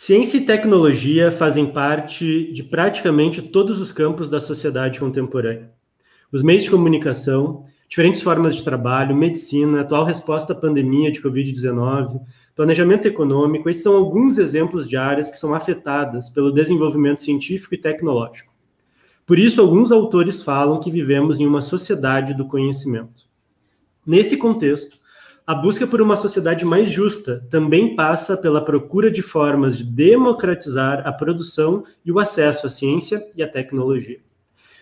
Ciência e tecnologia fazem parte de praticamente todos os campos da sociedade contemporânea. Os meios de comunicação, diferentes formas de trabalho, medicina, atual resposta à pandemia de Covid-19, planejamento econômico, esses são alguns exemplos de áreas que são afetadas pelo desenvolvimento científico e tecnológico. Por isso, alguns autores falam que vivemos em uma sociedade do conhecimento. Nesse contexto, a busca por uma sociedade mais justa também passa pela procura de formas de democratizar a produção e o acesso à ciência e à tecnologia.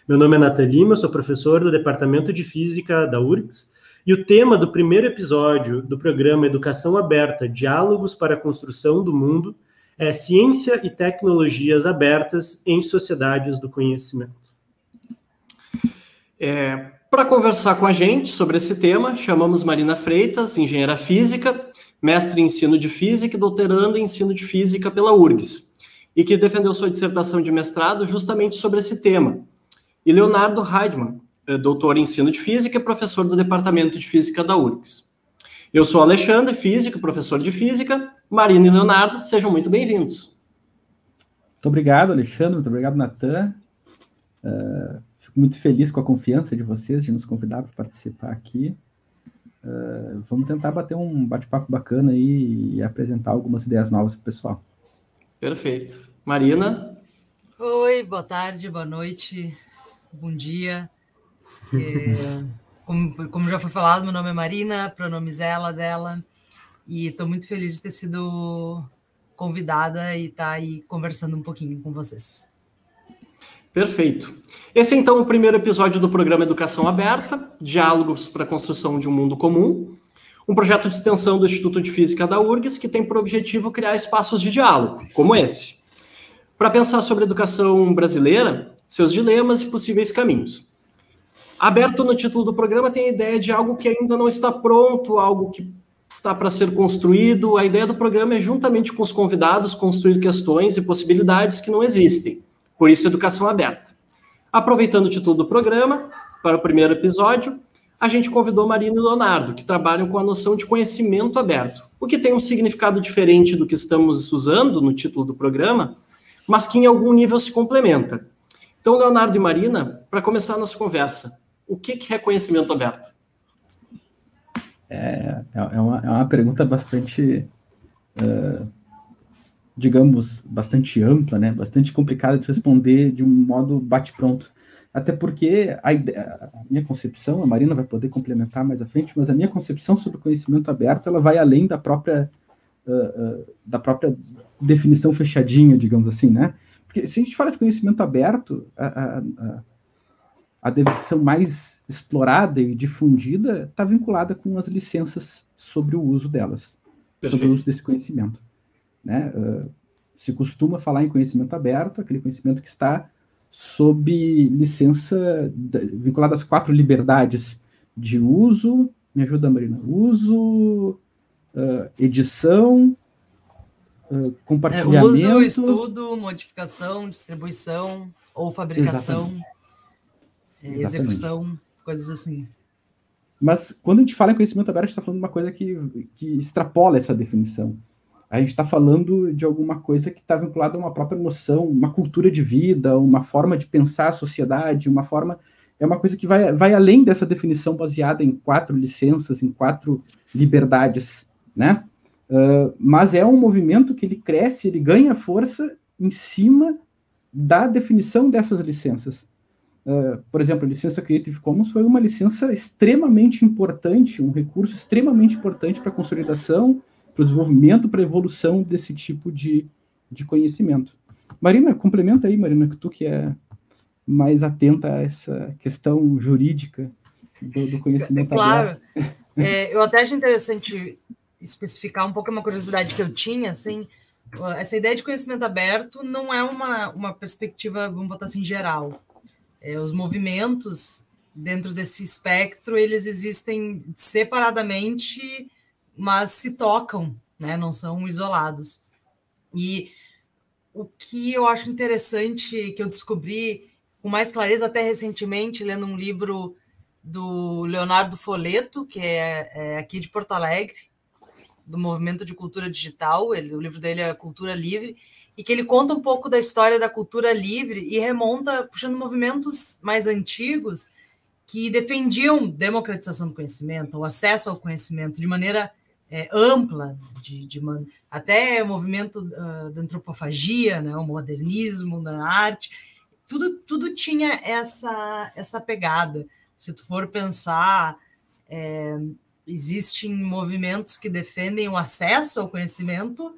Meu nome é Nathan Lima, sou professor do Departamento de Física da URGS, e o tema do primeiro episódio do programa Educação Aberta, Diálogos para a Construção do Mundo, é Ciência e Tecnologias Abertas em Sociedades do Conhecimento. Para conversar com a gente sobre esse tema, chamamos Marina Freitas, engenheira física, mestre em ensino de física e doutoranda em ensino de física pela URGS, e que defendeu sua dissertação de mestrado justamente sobre esse tema. E Leonardo Heidmann, doutor em ensino de física e professor do Departamento de Física da URGS. Eu sou Alexandre, físico, professor de física. Marina e Leonardo, sejam muito bem-vindos. Muito obrigado, Alexandre. Muito obrigado, Nathan. Fico muito feliz com a confiança de vocês de nos convidar para participar aqui. Vamos tentar bater um bate-papo bacana aí e apresentar algumas ideias novas para o pessoal. Perfeito. Marina? Oi, boa tarde, boa noite, bom dia. Como já foi falado, meu nome é Marina, pronomes ela, dela, e estou muito feliz de ter sido convidada e estar aí conversando um pouquinho com vocês. Perfeito. Esse é, então, o primeiro episódio do programa Educação Aberta, Diálogos para a Construção de um Mundo Comum, um projeto de extensão do Instituto de Física da URGS que tem por objetivo criar espaços de diálogo, como esse, para pensar sobre a educação brasileira, seus dilemas e possíveis caminhos. Aberto no título do programa tem a ideia de algo que ainda não está pronto, algo que está para ser construído. A ideia do programa é, juntamente com os convidados, construir questões e possibilidades que não existem. Por isso, Educação Aberta. Aproveitando o título do programa, para o primeiro episódio, a gente convidou Marina e Leonardo, que trabalham com a noção de conhecimento aberto, o que tem um significado diferente do que estamos usando no título do programa, mas que em algum nível se complementa. Então, Leonardo e Marina, para começar a nossa conversa, o que é conhecimento aberto? É uma pergunta bastante, digamos, bastante ampla, né? Bastante complicada de se responder de um modo bate-pronto. Até porque a minha concepção, a Marina vai poder complementar mais à frente, mas a minha concepção sobre o conhecimento aberto, ela vai além da própria definição fechadinha, digamos assim, né? Porque se a gente fala de conhecimento aberto, a definição mais explorada e difundida está vinculada com as licenças sobre o uso delas, Perfeito. Sobre o uso desse conhecimento. Né? Se costuma falar em conhecimento aberto, aquele conhecimento que está sob licença vinculada às 4 liberdades de uso, me ajuda, Marina, uso, edição, compartilhamento... Uso, estudo, modificação, distribuição ou fabricação... Execução, coisas assim. Mas quando a gente fala em conhecimento aberto, a gente está falando de uma coisa que extrapola essa definição. A gente está falando de alguma coisa que está vinculada a uma própria noção, uma cultura de vida, uma forma de pensar a sociedade, é uma coisa que vai além dessa definição baseada em 4 licenças, em 4 liberdades, né? Mas é um movimento que ele cresce, ele ganha força em cima da definição dessas licenças. Por exemplo, a licença Creative Commons foi uma licença extremamente importante, um recurso extremamente importante para a consolidação, para o desenvolvimento, para a evolução desse tipo de conhecimento. Marina, complementa aí, Marina, que tu que é mais atenta a essa questão jurídica do conhecimento aberto. Claro. Eu até acho interessante especificar um pouco uma curiosidade que eu tinha, assim, essa ideia de conhecimento aberto não é uma perspectiva, vamos botar assim, geral. Os movimentos dentro desse espectro, eles existem separadamente, mas se tocam, né? Não são isolados. E o que eu acho interessante, que eu descobri com mais clareza até recentemente, lendo um livro do Leonardo Foleto, que é aqui de Porto Alegre, do movimento de cultura digital, o livro dele é Cultura Livre, e que ele conta um pouco da história da cultura livre e remonta, puxando movimentos mais antigos que defendiam democratização do conhecimento, o acesso ao conhecimento de maneira ampla, até o movimento da antropofagia, né, o modernismo na arte, tudo tinha essa pegada. Se tu for pensar, existem movimentos que defendem o acesso ao conhecimento,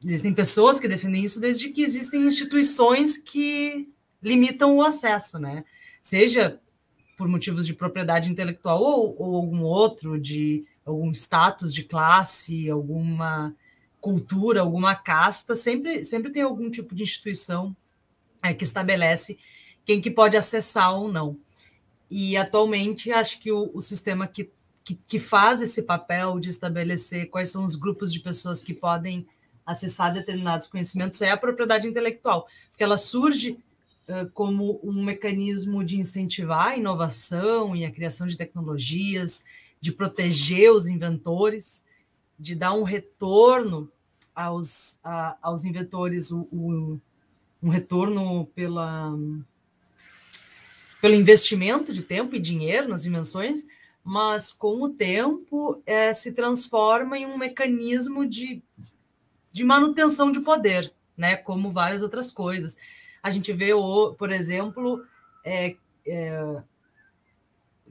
existem pessoas que defendem isso, desde que existem instituições que limitam o acesso, né? Seja por motivos de propriedade intelectual ou algum outro, de algum status de classe, alguma cultura, alguma casta, sempre tem algum tipo de instituição que estabelece quem que pode acessar ou não. E, atualmente, acho que o sistema que faz esse papel de estabelecer quais são os grupos de pessoas que podem acessar determinados conhecimentos é a propriedade intelectual, porque ela surge como um mecanismo de incentivar a inovação e a criação de tecnologias, de proteger os inventores, de dar um retorno aos inventores, um retorno pelo investimento de tempo e dinheiro nas invenções, mas com o tempo se transforma em um mecanismo de manutenção de poder, né? Como várias outras coisas. A gente vê, por exemplo,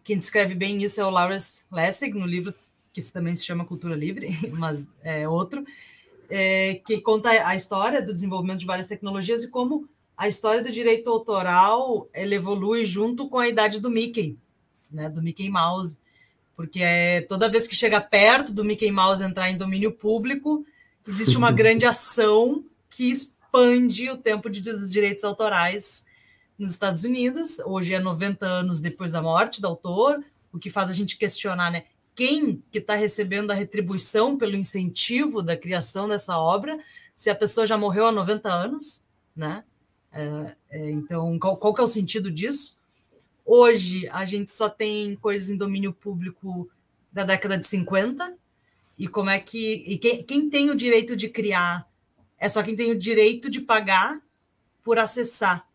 quem descreve bem isso é o Lawrence Lessig, no livro que também se chama Cultura Livre, mas é outro, que conta a história do desenvolvimento de várias tecnologias e como a história do direito autoral ele evolui junto com a idade do Mickey, né, do Mickey Mouse, porque toda vez que chega perto do Mickey Mouse entrar em domínio público, existe uma grande ação que expande o tempo dos direitos autorais nos Estados Unidos. Hoje é 90 anos depois da morte do autor, o que faz a gente questionar, né? Quem que está recebendo a retribuição pelo incentivo da criação dessa obra, se a pessoa já morreu há 90 anos, né? Então, qual que é o sentido disso? Hoje, a gente só tem coisas em domínio público da década de 50, e como é que... quem tem o direito de criar é só quem tem o direito de pagar por acessar.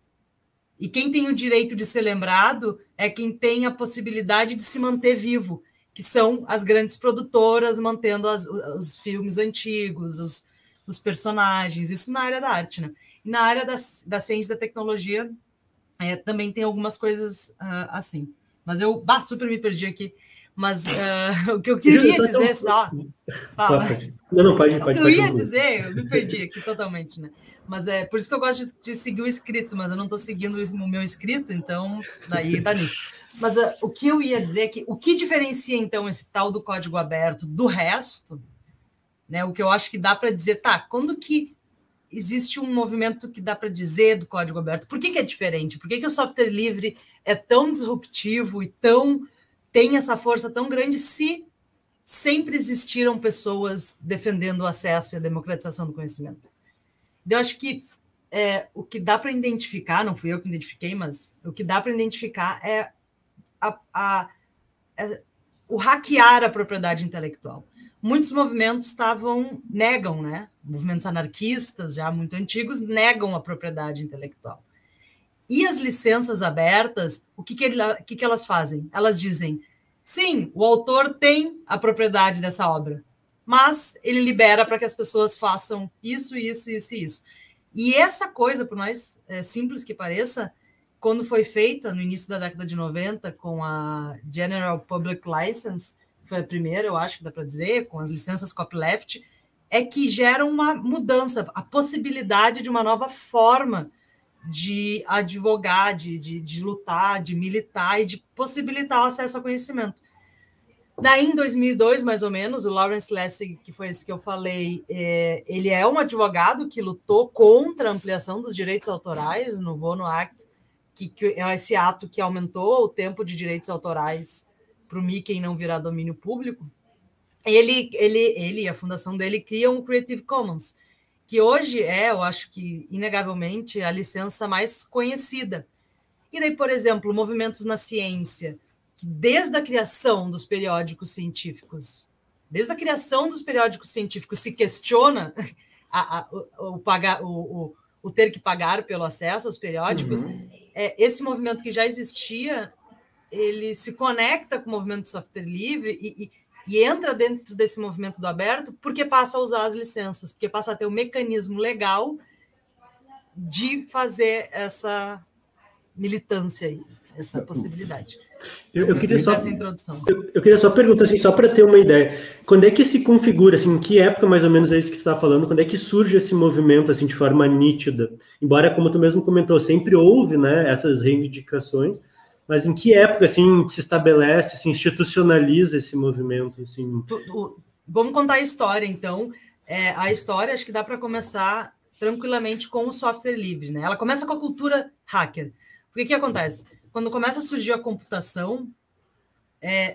E quem tem o direito de ser lembrado é quem tem a possibilidade de se manter vivo, que são as grandes produtoras mantendo os filmes antigos, os personagens, isso na área da arte, né? E na área da ciência e da tecnologia também tem algumas coisas assim. Mas eu super me perdi aqui. Mas o que eu queria dizer só... Fala. Não, pode. O que eu ia dizer, eu me perdi aqui totalmente, né? Mas por isso que eu gosto de seguir o escrito, mas eu não estou seguindo o meu escrito, então daí dá nisso. Mas o que eu ia dizer é que o que diferencia, então, esse tal do código aberto do resto, né? O que eu acho que dá para dizer, quando que existe um movimento que dá para dizer do código aberto? Por que é diferente? Por que o software livre é tão disruptivo e tem essa força tão grande se sempre existiram pessoas defendendo o acesso e a democratização do conhecimento? Eu acho que o que dá para identificar, não fui eu que identifiquei, mas o que dá para identificar é o hackear a propriedade intelectual. Muitos movimentos negam, né? Movimentos anarquistas, já muito antigos, negam a propriedade intelectual. E as licenças abertas, o que elas fazem? Elas dizem, sim, o autor tem a propriedade dessa obra, mas ele libera para que as pessoas façam isso, isso, isso e isso. E essa coisa, por mais simples que pareça, quando foi feita no início da década de 90 com a General Public License, foi a primeira, eu acho que dá para dizer, com as licenças copyleft, é que gera uma mudança, a possibilidade de uma nova forma de advogar, de lutar, de militar e de possibilitar o acesso ao conhecimento. Daí, em 2002, mais ou menos, o Lawrence Lessig, que foi esse que eu falei, ele é um advogado que lutou contra a ampliação dos direitos autorais no Bono Act, que é esse ato que aumentou o tempo de direitos autorais para o Mickey não virar domínio público. Ele e a fundação dele criam o Creative Commons, que hoje eu acho que, inegavelmente, a licença mais conhecida. E daí, por exemplo, movimentos na ciência, que desde a criação dos periódicos científicos, desde a criação dos periódicos científicos, se questiona o ter que pagar pelo acesso aos periódicos, esse movimento que já existia, ele se conecta com o movimento de software livre e entra dentro desse movimento do aberto porque passa a usar as licenças, porque passa a ter um mecanismo legal de fazer essa militância aí, essa possibilidade. Eu queria só essa introdução. Eu queria só perguntar, assim, só para ter uma ideia, quando é que se configura, assim, em que época mais ou menos é isso que tu está falando, quando é que surge esse movimento, assim, de forma nítida? Embora, como tu mesmo comentou, sempre houve, né, essas reivindicações, mas em que época, assim, se estabelece, se institucionaliza esse movimento, assim? Vamos contar a história, então. A história, acho que dá para começar tranquilamente com o software livre, né? Ela começa com a cultura hacker. Porque o que acontece? Quando começa a surgir a computação,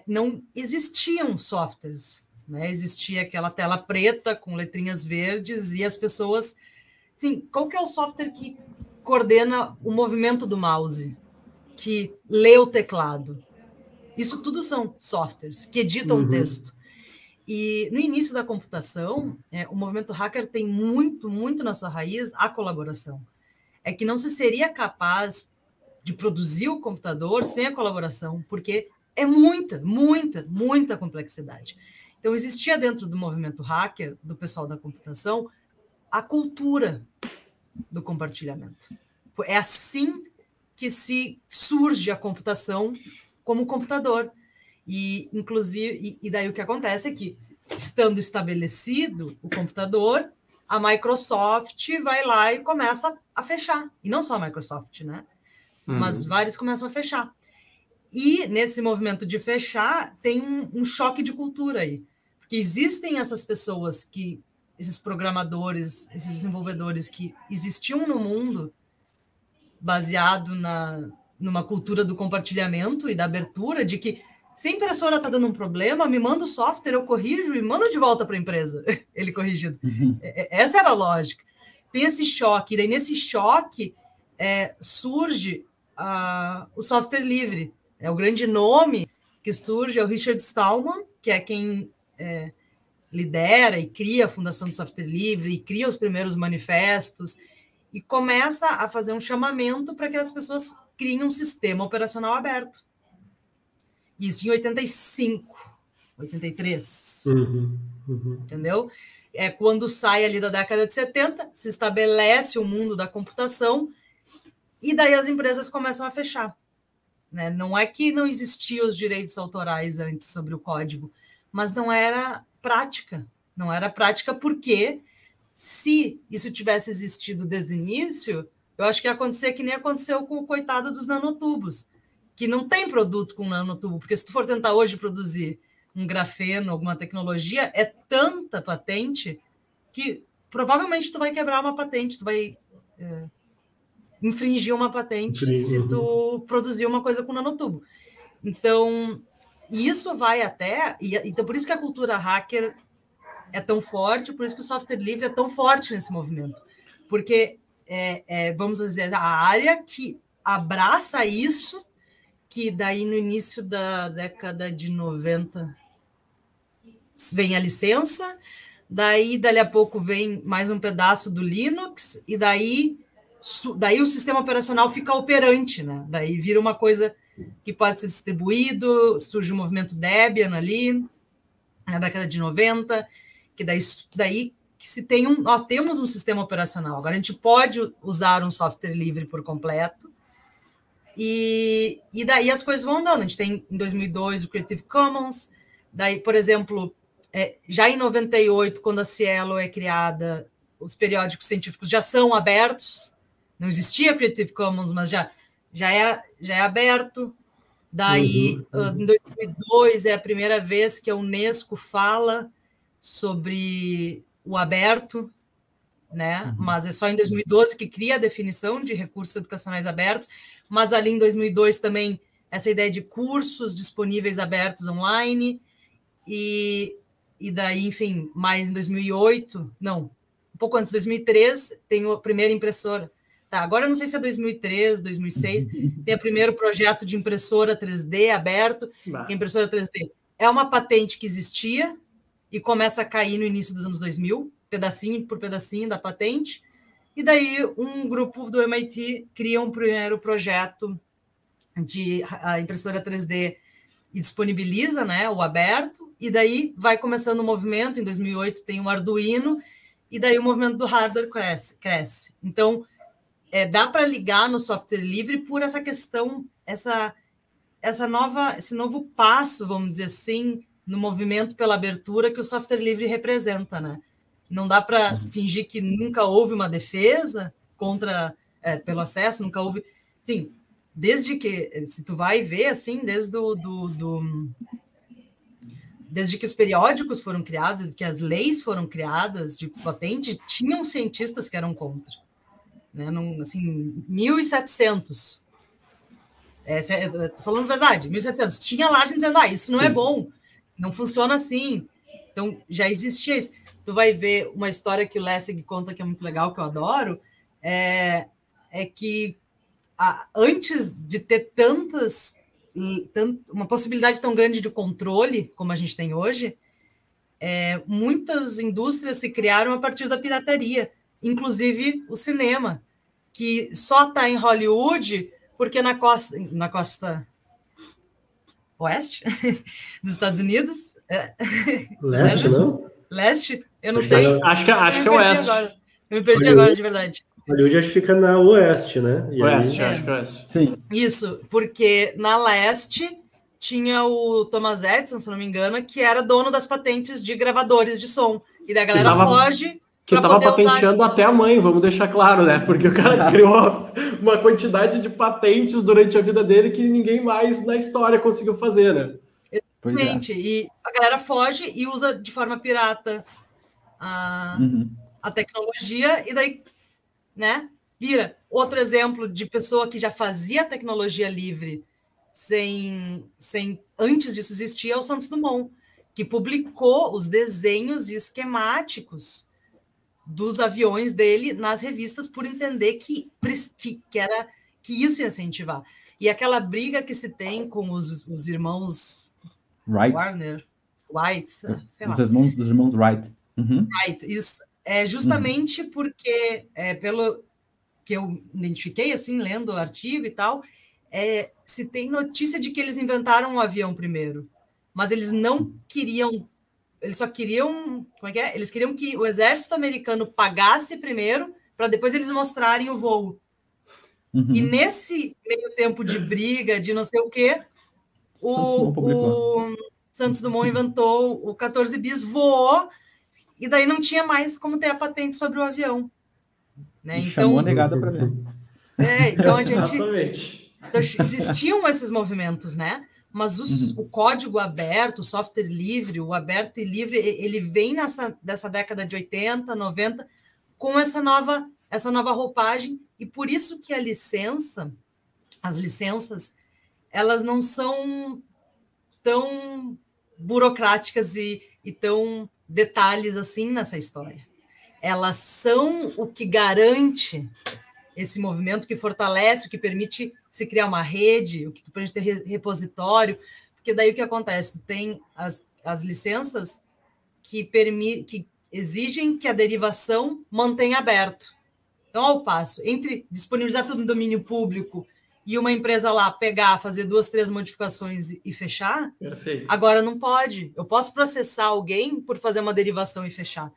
não existiam softwares, né? Existia aquela tela preta com letrinhas verdes e as pessoas... Assim, qual que é o software que coordena o movimento do mouse, que lê o teclado? Isso tudo são softwares que editam o texto. E no início da computação, o movimento hacker tem muito, muito na sua raiz a colaboração. É que não se seria capaz de produzir o computador sem a colaboração, porque é muita, muita, muita complexidade. Então, existia dentro do movimento hacker, do pessoal da computação, a cultura do compartilhamento. É assim que se surge a computação como computador. E, inclusive, e daí o que acontece é que, estando estabelecido o computador, a Microsoft vai lá e começa a fechar. E não só a Microsoft, né? Mas vários começam a fechar. E, nesse movimento de fechar, tem um choque de cultura aí. Porque existem essas pessoas esses programadores, esses desenvolvedores que existiam no mundo baseado numa cultura do compartilhamento e da abertura, de que se a impressora está dando um problema, me manda o software, eu corrijo e mando de volta para a empresa, ele corrigido. Essa era a lógica. Tem esse choque, e daí nesse choque surge o software livre. O grande nome que surge é o Richard Stallman, que é quem lidera e cria a Fundação do Software Livre, e cria os primeiros manifestos, e começa a fazer um chamamento para que as pessoas criem um sistema operacional aberto. Isso em 85, 83. Entendeu? Quando sai ali da década de 70, se estabelece o mundo da computação e daí as empresas começam a fechar. Né? Não é que não existiam os direitos autorais antes sobre o código, mas não era prática. Não era prática porque, se isso tivesse existido desde o início, eu acho que ia acontecer que nem aconteceu com o coitado dos nanotubos, que não tem produto com nanotubo, porque se tu for tentar hoje produzir um grafeno, alguma tecnologia, é tanta patente que provavelmente tu vai quebrar uma patente, tu vai infringir uma patente se tu produzir uma coisa com nanotubo. Então, isso vai então por isso que a cultura hacker é tão forte, por isso que o software livre é tão forte nesse movimento, porque vamos dizer, a área que abraça isso, que daí no início da década de 90 vem a licença, daí dali a pouco vem mais um pedaço do Linux, e daí o sistema operacional fica operante, né? Daí vira uma coisa que pode ser distribuído, surge o movimento Debian ali, na década de 90, que daí que se tem temos um sistema operacional, agora a gente pode usar um software livre por completo, e daí as coisas vão andando. A gente tem, em 2002, o Creative Commons. Daí, por exemplo, já em 98, quando a Cielo é criada, os periódicos científicos já são abertos. Não existia Creative Commons, mas já é aberto. Daí, em 2002, é a primeira vez que a Unesco fala sobre o aberto, né? Mas é só em 2012 que cria a definição de recursos educacionais abertos, mas ali em 2002 também essa ideia de cursos disponíveis abertos online, e daí, enfim, mais em 2008, não, um pouco antes, 2003, tem a primeira impressora. Tá, agora eu não sei se é 2003, 2006, tem o primeiro projeto de impressora 3D aberto, impressora 3D. É uma patente que existia, e começa a cair no início dos anos 2000, pedacinho por pedacinho da patente, e daí um grupo do MIT cria um primeiro projeto de a impressora 3D e disponibiliza, né, o aberto, e daí vai começando o movimento. Em 2008 tem o Arduino, e daí o movimento do hardware cresce. Então, dá para ligar no software livre por essa questão, esse novo passo, vamos dizer assim, no movimento pela abertura que o software livre representa, né? Não dá para fingir que nunca houve uma defesa contra pelo acesso, nunca houve... Sim, desde que, se tu vai ver, assim, desde que os periódicos foram criados, que as leis foram criadas de patente, tinham cientistas que eram contra. Né? Assim, 1700. Estou falando verdade, 1700. Tinha lá gente dizendo, isso não é bom, não funciona assim. Então, já existia isso. Tu vai ver uma história que o Lessig conta que é muito legal, que eu adoro, é que antes de ter uma possibilidade tão grande de controle como a gente tem hoje, muitas indústrias se criaram a partir da pirataria, inclusive o cinema, que só está em Hollywood porque na costa oeste dos Estados Unidos... Leste, não? Leste? Eu não sei. Acho que é oeste. Eu me perdi agora, de verdade. Hollywood acho que fica na oeste, né? Acho que é oeste. Sim. Isso, porque na leste tinha o Thomas Edison, se não me engano, que era dono das patentes de gravadores de som. E da galera foge... Que estava patenteando até a mãe, vamos deixar claro, né? Porque o cara criou uma quantidade de patentes durante a vida dele que ninguém mais na história conseguiu fazer, né? Exatamente. E a galera foge e usa de forma pirata a tecnologia, e daí, né, vira. Outro exemplo de pessoa que já fazia tecnologia livre antes disso existir é o Santos Dumont, que publicou os desenhos e esquemáticos dos aviões dele nas revistas por entender que isso ia incentivar. E aquela briga que se tem com os irmãos White, sei lá. Os irmãos Wright. Wright, isso. Justamente porque, pelo que eu identifiquei, assim, lendo o artigo e tal, se tem notícia de que eles inventaram um avião primeiro, mas eles não queriam... Eles só queriam... Como é que é? Eles queriam que o exército americano pagasse primeiro para depois eles mostrarem o voo. E nesse meio tempo de briga, de não sei o quê, o Santos Dumont inventou o 14 bis, voou, e daí não tinha mais como ter a patente sobre o avião. Né? Então, chamou a negada para ver. Então a gente... Exatamente. Então, existiam esses movimentos, né? Mas o código aberto, o software livre, o aberto e livre, ele vem dessa década de 80, 90, com essa nova roupagem, e por isso que as licenças, elas não são tão burocráticas e tão detalhes assim nessa história. Elas são o que garante esse movimento, que fortalece, o que permite se criar uma rede, o que permite ter repositório, porque daí o que acontece? Tu tem as licenças que exigem que a derivação mantenha aberto. Então, ao passo, entre disponibilizar tudo no domínio público e uma empresa lá pegar, fazer 2, 3 modificações e fechar, perfeito. Agora não pode. Eu posso processar alguém por fazer uma derivação e fechar,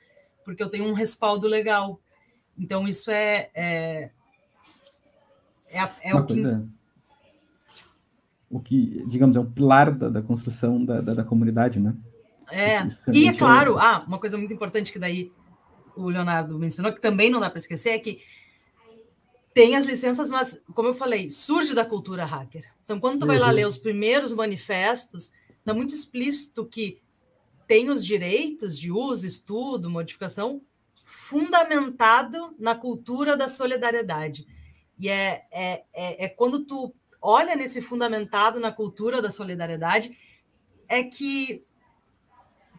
porque eu tenho um respaldo legal. Então, isso o que, digamos, é um pilar da construção da comunidade, né? E é claro, uma coisa muito importante que daí o Leonardo mencionou, que também não dá para esquecer, é que tem as licenças, mas, como eu falei, surge da cultura hacker. Então, quando tu vai lá ler os primeiros manifestos, está muito explícito que tem os direitos de uso, estudo, modificação, fundamentado na cultura da solidariedade. E quando tu olha nesse fundamentado na cultura da solidariedade, é que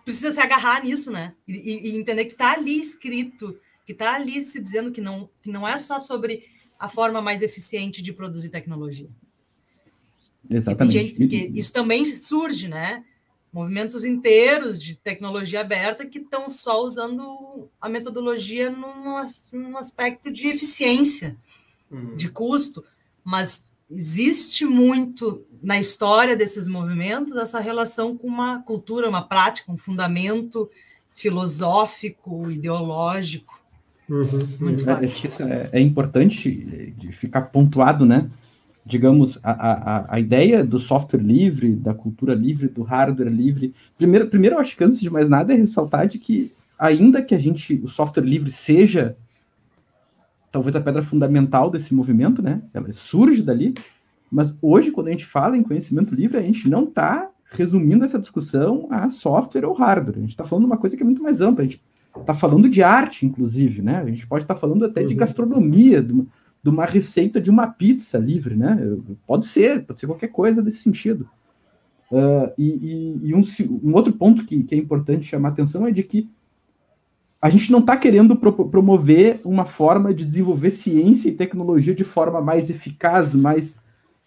precisa se agarrar nisso, né? E entender que está ali escrito, que está ali se dizendo que não é só sobre a forma mais eficiente de produzir tecnologia. Exatamente. Porque isso também surge, né? movimentos inteiros de tecnologia aberta que estão só usando a metodologia num aspecto de eficiência, de custo, mas existe muito na história desses movimentos essa relação com uma cultura, uma prática, um fundamento filosófico, ideológico. Muito forte. Acho que isso é importante de ficar pontuado, né? Digamos, a ideia do software livre, da cultura livre, do hardware livre. Primeiro, eu acho que antes de mais nada é ressaltar de que, ainda que o software livre seja talvez a pedra fundamental desse movimento, né? Ela surge dali, mas hoje, quando a gente fala em conhecimento livre, a gente não está resumindo essa discussão a software ou hardware. A gente está falando de uma coisa que é muito mais ampla. A gente está falando de arte, inclusive, né? A gente pode estar falando até de gastronomia, de uma receita de uma pizza livre, né? Pode ser qualquer coisa desse sentido. Um outro ponto que é importante chamar a atenção é de que a gente não está querendo promover uma forma de desenvolver ciência e tecnologia de forma mais eficaz,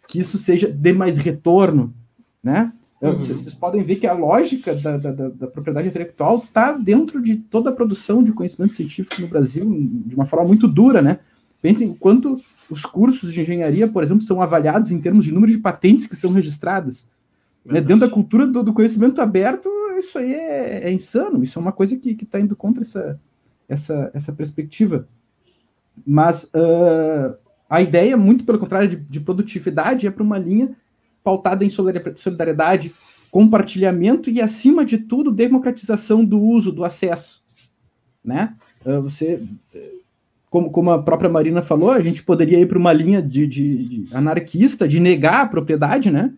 que isso dê mais retorno, né? Vocês podem ver que a lógica da propriedade intelectual está dentro de toda a produção de conhecimento científico no Brasil, de uma forma muito dura, né? Pensem o quanto os cursos de engenharia, por exemplo, são avaliados em termos de número de patentes que são registradas. Né? Dentro da cultura do conhecimento aberto, isso aí é insano. Isso é uma coisa que está indo contra essa perspectiva. Mas a ideia, muito pelo contrário, de produtividade, é para uma linha pautada em solidariedade, compartilhamento e, acima de tudo, democratização do uso, do acesso. Né? Como a própria Marina falou, a gente poderia ir para uma linha de anarquista, de negar a propriedade, né?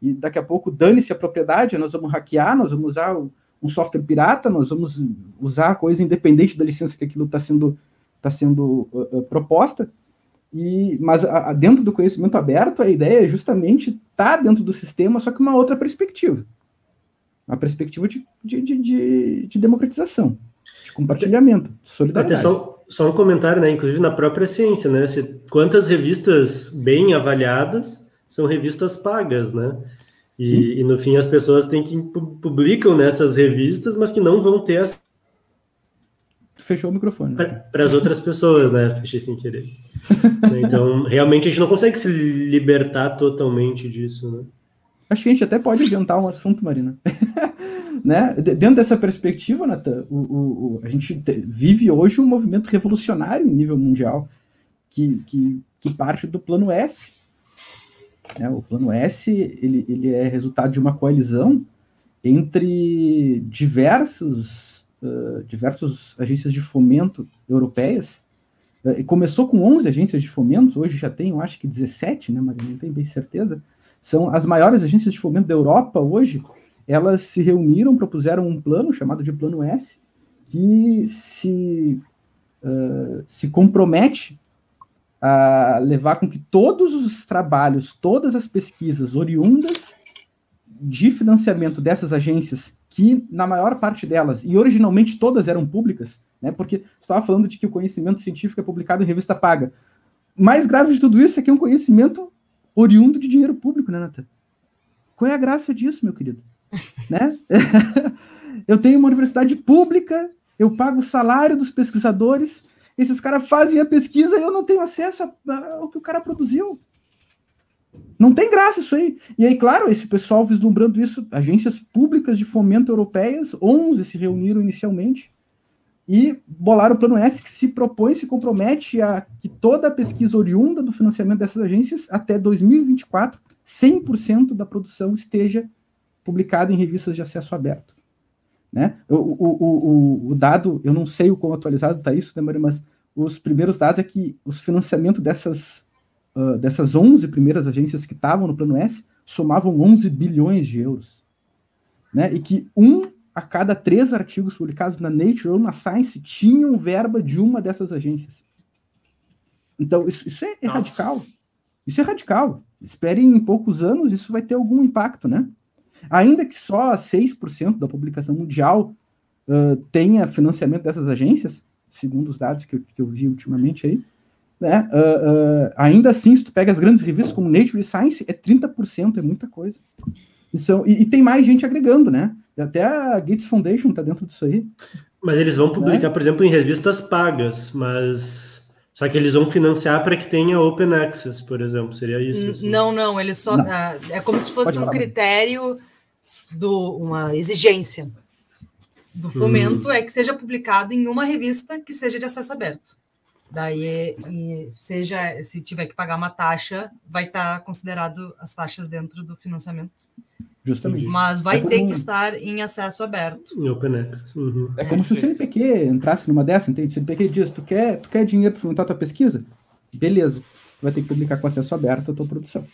E daqui a pouco dane-se a propriedade, nós vamos hackear, nós vamos usar um software pirata, nós vamos usar coisa independente da licença que aquilo está sendo proposta. Mas dentro do conhecimento aberto, a ideia é justamente estar dentro do sistema, só que uma outra perspectiva. Uma perspectiva de democratização, de compartilhamento, de solidariedade. Até só um comentário, né? Inclusive na própria ciência, né? Quantas revistas bem avaliadas são revistas pagas, né? E no fim as pessoas publicam nessas revistas, mas que não vão ter acesso. Fechou o microfone. Para as outras pessoas, né? Fechei sem querer. Então, realmente, a gente não consegue se libertar totalmente disso, né? Acho que a gente até pode adiantar um assunto, Marina. Né? Dentro dessa perspectiva, Nathan, a gente vive hoje um movimento revolucionário em nível mundial que parte do Plano S. Né? O Plano S ele é resultado de uma coalizão entre diversas agências de fomento europeias. Começou com 11 agências de fomento, hoje já tem, eu acho que 17, né, Marina? Não tenho bem certeza. São as maiores agências de fomento da Europa hoje. Elas se reuniram, propuseram um plano chamado de Plano S, que se compromete a levar com que todos os trabalhos, todas as pesquisas oriundas de financiamento dessas agências, que na maior parte delas, e originalmente todas eram públicas, né, porque você estava falando de que o conhecimento científico é publicado em revista paga. Mais grave de tudo isso é que é um conhecimento oriundo de dinheiro público, né, Nathan? Qual é a graça disso, meu querido? Né? Eu tenho uma universidade pública, eu pago o salário dos pesquisadores, esses caras fazem a pesquisa e eu não tenho acesso ao que o cara produziu. Não tem graça isso aí. E aí, claro, esse pessoal vislumbrando isso, agências públicas de fomento europeias, 11 se reuniram inicialmente e bolaram o Plano S, que se compromete a que toda a pesquisa oriunda do financiamento dessas agências, até 2024, 100% da produção esteja publicada em revistas de acesso aberto. Né? O dado, eu não sei o quão atualizado está isso, né, Maria, mas os primeiros dados é que os financiamentos dessas 11 primeiras agências que estavam no Plano S somavam 11 bilhões de euros. Né? E que 1 a cada 3 artigos publicados na Nature ou na Science tinham verba de uma dessas agências. Então, isso é radical. Isso é radical. Esperem em poucos anos, isso vai ter algum impacto, né? Ainda que só 6% da publicação mundial tenha financiamento dessas agências, segundo os dados que eu vi ultimamente aí, né? Ainda assim, se tu pega as grandes revistas como Nature e Science, é 30%, é muita coisa. E tem mais gente agregando, né? Até a Gates Foundation está dentro disso aí. Mas eles vão publicar, por exemplo, em revistas pagas, mas só que eles vão financiar para que tenha open access, por exemplo, seria isso? Assim? Não, eles só... é como se fosse um critério, uma exigência do fomento, é que seja publicado em uma revista que seja de acesso aberto. Daí, se tiver que pagar uma taxa, vai estar considerado as taxas dentro do financiamento. Justamente. Mas vai ter que estar em acesso aberto. Em open access. É como se o CNPq entrasse numa dessa, entende? O CNPq diz, tu quer dinheiro para fomentar a tua pesquisa? Beleza. Tu vai ter que publicar com acesso aberto a tua produção.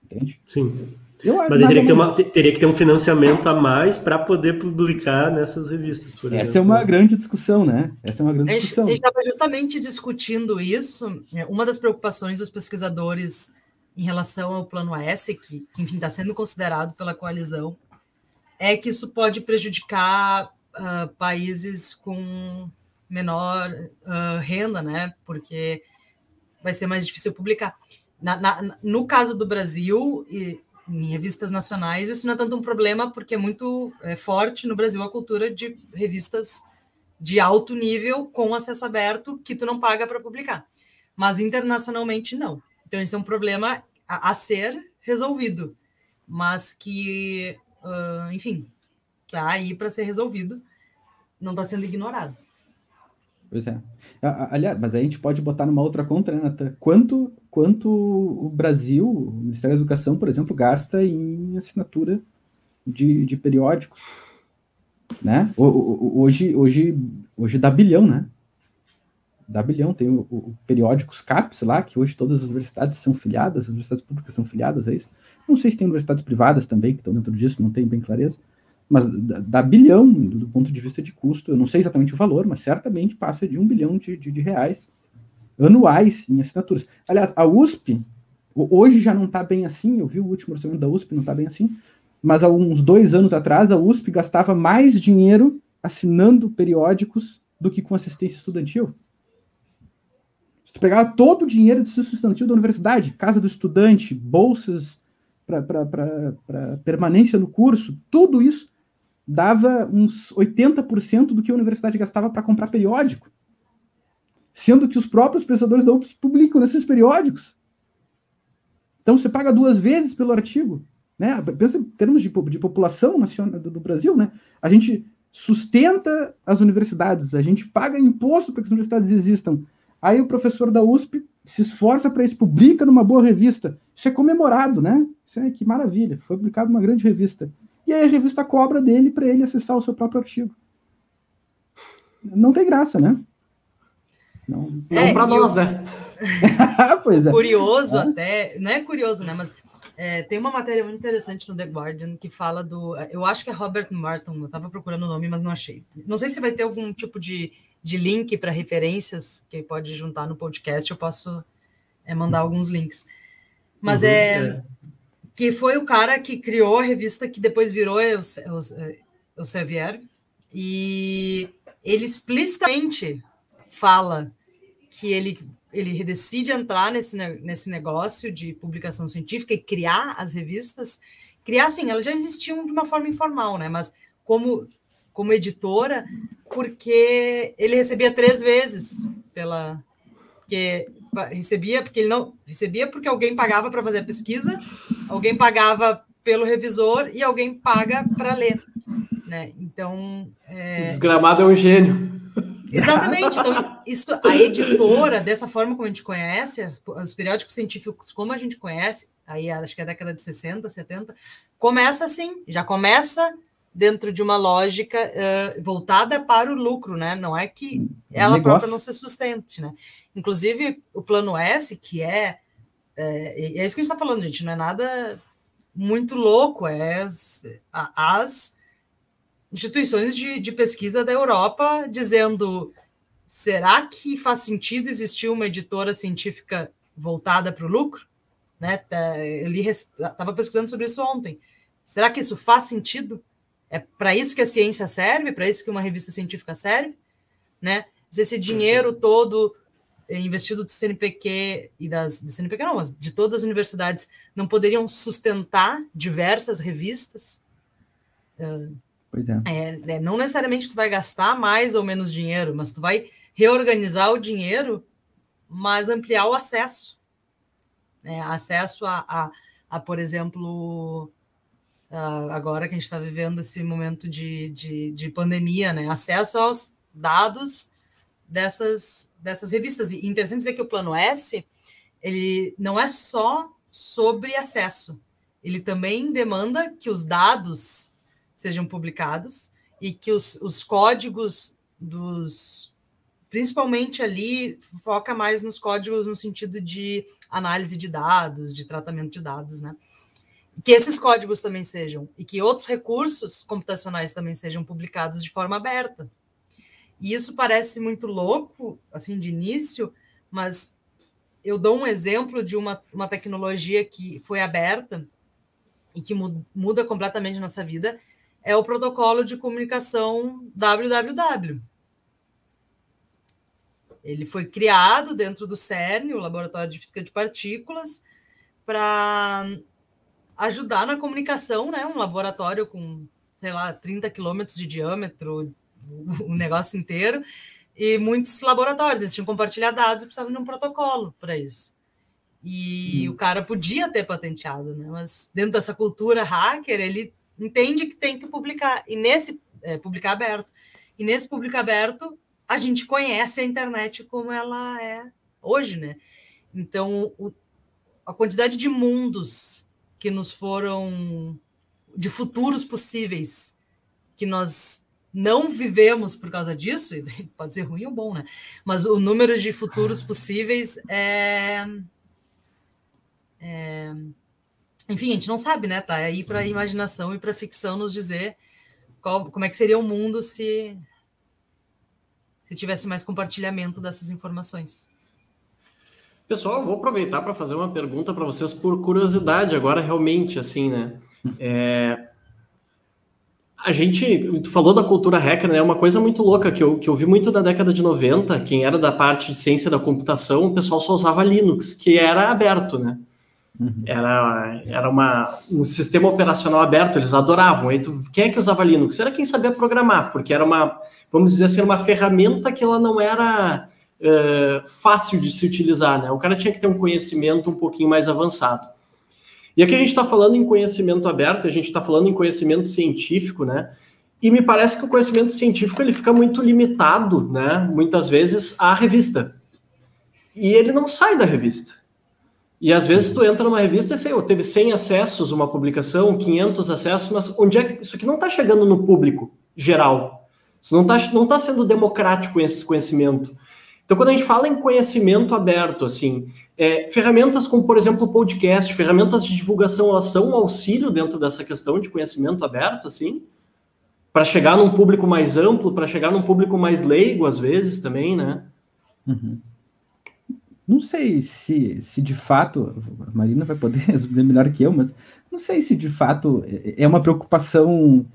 Entende? Sim. Mas teria que ter um financiamento a mais para poder publicar nessas revistas, por exemplo. Essa é uma grande discussão, né? A gente estava justamente discutindo isso. Uma das preocupações dos pesquisadores em relação ao Plano S, que enfim, está sendo considerado pela coalizão, é que isso pode prejudicar países com menor renda, né? Porque vai ser mais difícil publicar. No caso do Brasil, em revistas nacionais, isso não é tanto um problema, porque é muito forte no Brasil a cultura de revistas de alto nível, com acesso aberto, que tu não paga para publicar. Mas internacionalmente, não. Então, esse é um problema a ser resolvido, mas que, enfim, está aí para ser resolvido, não está sendo ignorado. Pois é. Aliás, mas aí a gente pode botar numa outra conta, né, Natan? Quanto o Brasil, o Ministério da Educação, por exemplo, gasta em assinatura de periódicos, né? Hoje dá bilhão, né? Dá bilhão. Tem o periódicos CAPES lá, que hoje todas as universidades são filiadas, as universidades públicas são filiadas a isso. Não sei se tem universidades privadas também que estão dentro disso, não tenho bem clareza. Mas dá bilhão do ponto de vista de custo. Eu não sei exatamente o valor, mas certamente passa de 1 bilhão de reais anuais em assinaturas. Aliás, a USP, hoje já não está bem assim, eu vi o último orçamento da USP, não está bem assim, mas há uns 2 anos atrás, a USP gastava mais dinheiro assinando periódicos do que com assistência estudantil. Se tu pegava todo o dinheiro de assistência estudantil da universidade, casa do estudante, bolsas para permanência no curso, tudo isso dava uns 80% do que a universidade gastava para comprar periódico. Sendo que os próprios pesquisadores da UFRGS publicam nesses periódicos. Então, você paga 2 vezes pelo artigo. Né? Pensa em termos de população nacional do Brasil, né? A gente sustenta as universidades, a gente paga imposto para que as universidades existam. Aí o professor da USP se esforça para isso, publica numa boa revista. Isso é comemorado, né? Que maravilha. Foi publicado numa grande revista. E aí a revista cobra dele para ele acessar o seu próprio artigo. Não tem graça, né? Não para nós, né? Pois é. Curioso até, não é curioso, né? Mas tem uma matéria muito interessante no The Guardian que fala eu acho que é Robert Martin, eu estava procurando o nome, mas não achei. Não sei se vai ter algum tipo de link para referências que pode juntar no podcast, eu posso mandar alguns links. Mas que foi o cara que criou a revista que depois virou o Elsevier, e ele explicitamente fala que ele decide entrar nesse negócio de publicação científica e criar as revistas. Criar, assim, elas já existiam de uma forma informal, né? Mas como editora, porque ele recebia 3 vezes porque ele não recebia porque alguém pagava para fazer a pesquisa, alguém pagava pelo revisor e alguém paga para ler, né? Então, o desgramado é um gênio. Exatamente. Então, a editora, dessa forma como a gente conhece, os periódicos científicos como a gente conhece, aí acho que é a década de 60, 70, começa assim, já começa dentro de uma lógica voltada para o lucro, né? Não é que ela própria não se sustente, né? Inclusive, o Plano S, que é isso que a gente está falando, gente, não é nada muito louco, as instituições de pesquisa da Europa dizendo: será que faz sentido existir uma editora científica voltada para o lucro? Né? Eu estava pesquisando sobre isso ontem. Será que isso faz sentido? É para isso que a ciência serve? Para isso que uma revista científica serve? Né? Se esse dinheiro todo investido do CNPq e do CNPq não, mas de todas as universidades, não poderiam sustentar diversas revistas? Pois é. Não necessariamente tu vai gastar mais ou menos dinheiro, mas tu vai reorganizar o dinheiro, mas ampliar o acesso. Acesso a, por exemplo, agora que a gente está vivendo esse momento de pandemia, né? Acesso aos dados dessas revistas. E interessante dizer que o Plano S, ele não é só sobre acesso, ele também demanda que os dados sejam publicados e que os códigos principalmente ali, foca mais nos códigos no sentido de análise de dados, de tratamento de dados, né? Que esses códigos também sejam, e que outros recursos computacionais também sejam publicados de forma aberta. E isso parece muito louco, assim, de início, mas eu dou um exemplo de uma tecnologia que foi aberta e que muda completamente a nossa vida, é o protocolo de comunicação WWW. Ele foi criado dentro do CERN, o Laboratório de Física de Partículas, para ajudar na comunicação, né? Um laboratório com, sei lá, 30 quilômetros de diâmetro, o negócio inteiro, e muitos laboratórios, eles tinham que compartilhar dados e precisavam de um protocolo para isso. E o cara podia ter patenteado, né? Mas dentro dessa cultura hacker, ele entende que tem que publicar, e nesse publicar aberto. E nesse publicar aberto, a gente conhece a internet como ela é hoje, né? Então, a quantidade de mundos que nos foram, de futuros possíveis, que nós não vivemos por causa disso, pode ser ruim ou bom, né? Mas o número de futuros possíveis enfim, a gente não sabe, né? Tá aí para a imaginação e para a ficção nos dizer como é que seria o mundo se tivesse mais compartilhamento dessas informações. Pessoal, vou aproveitar para fazer uma pergunta para vocês por curiosidade agora, realmente, assim, né? Tu falou da cultura hacker, né? Uma coisa muito louca que eu vi muito na década de 90, quem era da parte de ciência da computação, o pessoal só usava Linux, que era aberto, né? Era um sistema operacional aberto, eles adoravam. Aí quem é que usava Linux? Era quem sabia programar, porque era vamos dizer assim, uma ferramenta que ela não era fácil de se utilizar, né? O cara tinha que ter um conhecimento um pouquinho mais avançado. E aqui a gente está falando em conhecimento aberto, a gente está falando em conhecimento científico, né? E me parece que o conhecimento científico ele fica muito limitado, né? Muitas vezes à revista. E ele não sai da revista. E às vezes tu entra numa revista e sei, teve 100 acessos uma publicação, 500 acessos, mas onde é isso aqui não está chegando no público geral? Isso não tá sendo democrático esse conhecimento. Então, quando a gente fala em conhecimento aberto, assim, ferramentas como, por exemplo, o podcast, ferramentas de divulgação, elas são um auxílio dentro dessa questão de conhecimento aberto, assim, para chegar num público mais amplo, para chegar num público mais leigo, às vezes, também, né? Não sei se de fato, a Marina vai poder responder melhor que eu, mas não sei se de fato é uma preocupação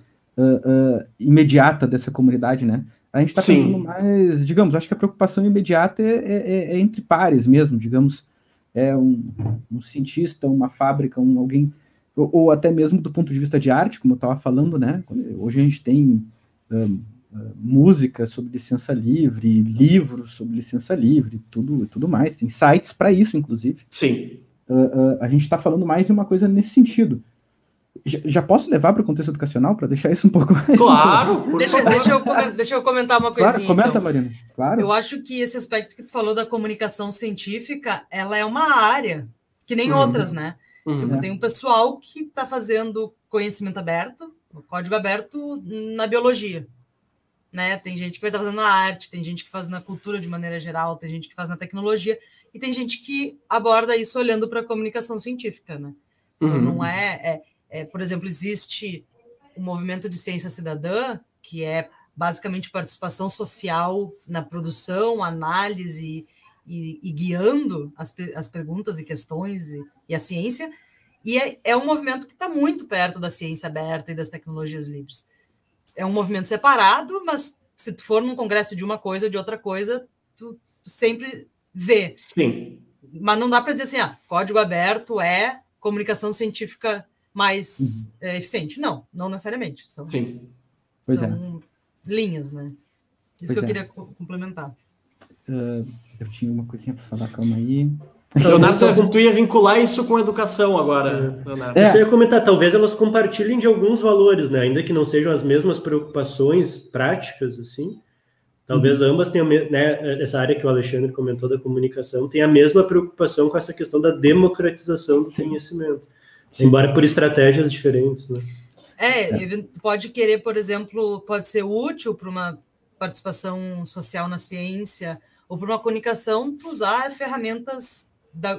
imediata dessa comunidade, né? A gente está pensando mais, digamos, acho que a preocupação imediata é entre pares mesmo, digamos, um cientista, uma fábrica, alguém, ou até mesmo do ponto de vista de arte, como eu estava falando, né? Hoje a gente tem música sobre licença livre, livros sobre licença livre, tudo mais, tem sites para isso, inclusive. Sim. A gente está falando mais em uma coisa nesse sentido. Já posso levar para o contexto educacional para deixar isso um pouco mais... Claro! Deixa eu comentar uma coisinha. Claro, comenta, então. Marina. Claro. Eu acho que esse aspecto que tu falou da comunicação científica, ela é uma área, que nem outras, né? Tipo, tem um pessoal que está fazendo conhecimento aberto, código aberto na biologia. Né? Tem gente que vai estar fazendo na arte, tem gente que faz na cultura de maneira geral, tem gente que faz na tecnologia, e tem gente que aborda isso olhando para a comunicação científica, né? Então, não por exemplo, existe o movimento de ciência cidadã, que é basicamente participação social na produção, análise e guiando as perguntas e questões e a ciência, e é um movimento que está muito perto da ciência aberta e das tecnologias livres. É um movimento separado, mas se tu for num congresso de uma coisa ou de outra coisa, tu sempre ver. Sim. Mas não dá para dizer assim, código aberto é comunicação científica mais eficiente. Não necessariamente. São linhas, né? Isso que eu queria complementar. Eu tinha uma coisinha para falar, calma aí. Leonardo, tu ia vincular isso com educação agora, Leonardo. Eu ia comentar, talvez elas compartilhem de alguns valores, né? Ainda que não sejam as mesmas preocupações práticas, assim. Talvez ambas tenham, né, essa área que o Alexandre comentou da comunicação, tem a mesma preocupação com essa questão da democratização do conhecimento. Embora por estratégias diferentes, né? Pode querer, por exemplo, pode ser útil para uma participação social na ciência ou para uma comunicação, usar ferramentas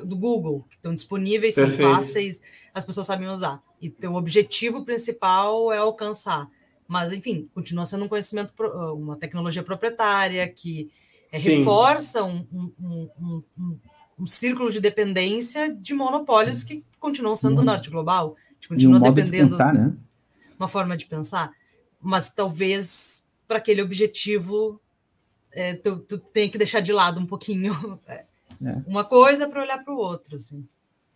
do Google, que estão disponíveis, são fáceis, as pessoas sabem usar. E o objetivo principal é alcançar. Mas, enfim, continua sendo um conhecimento, uma tecnologia proprietária que reforça um círculo de dependência de monopólios que continuam sendo do norte global. A gente continua dependendo de pensar, né? Uma forma de pensar. Mas talvez para aquele objetivo tu tem que deixar de lado um pouquinho uma coisa para olhar para o outro, assim.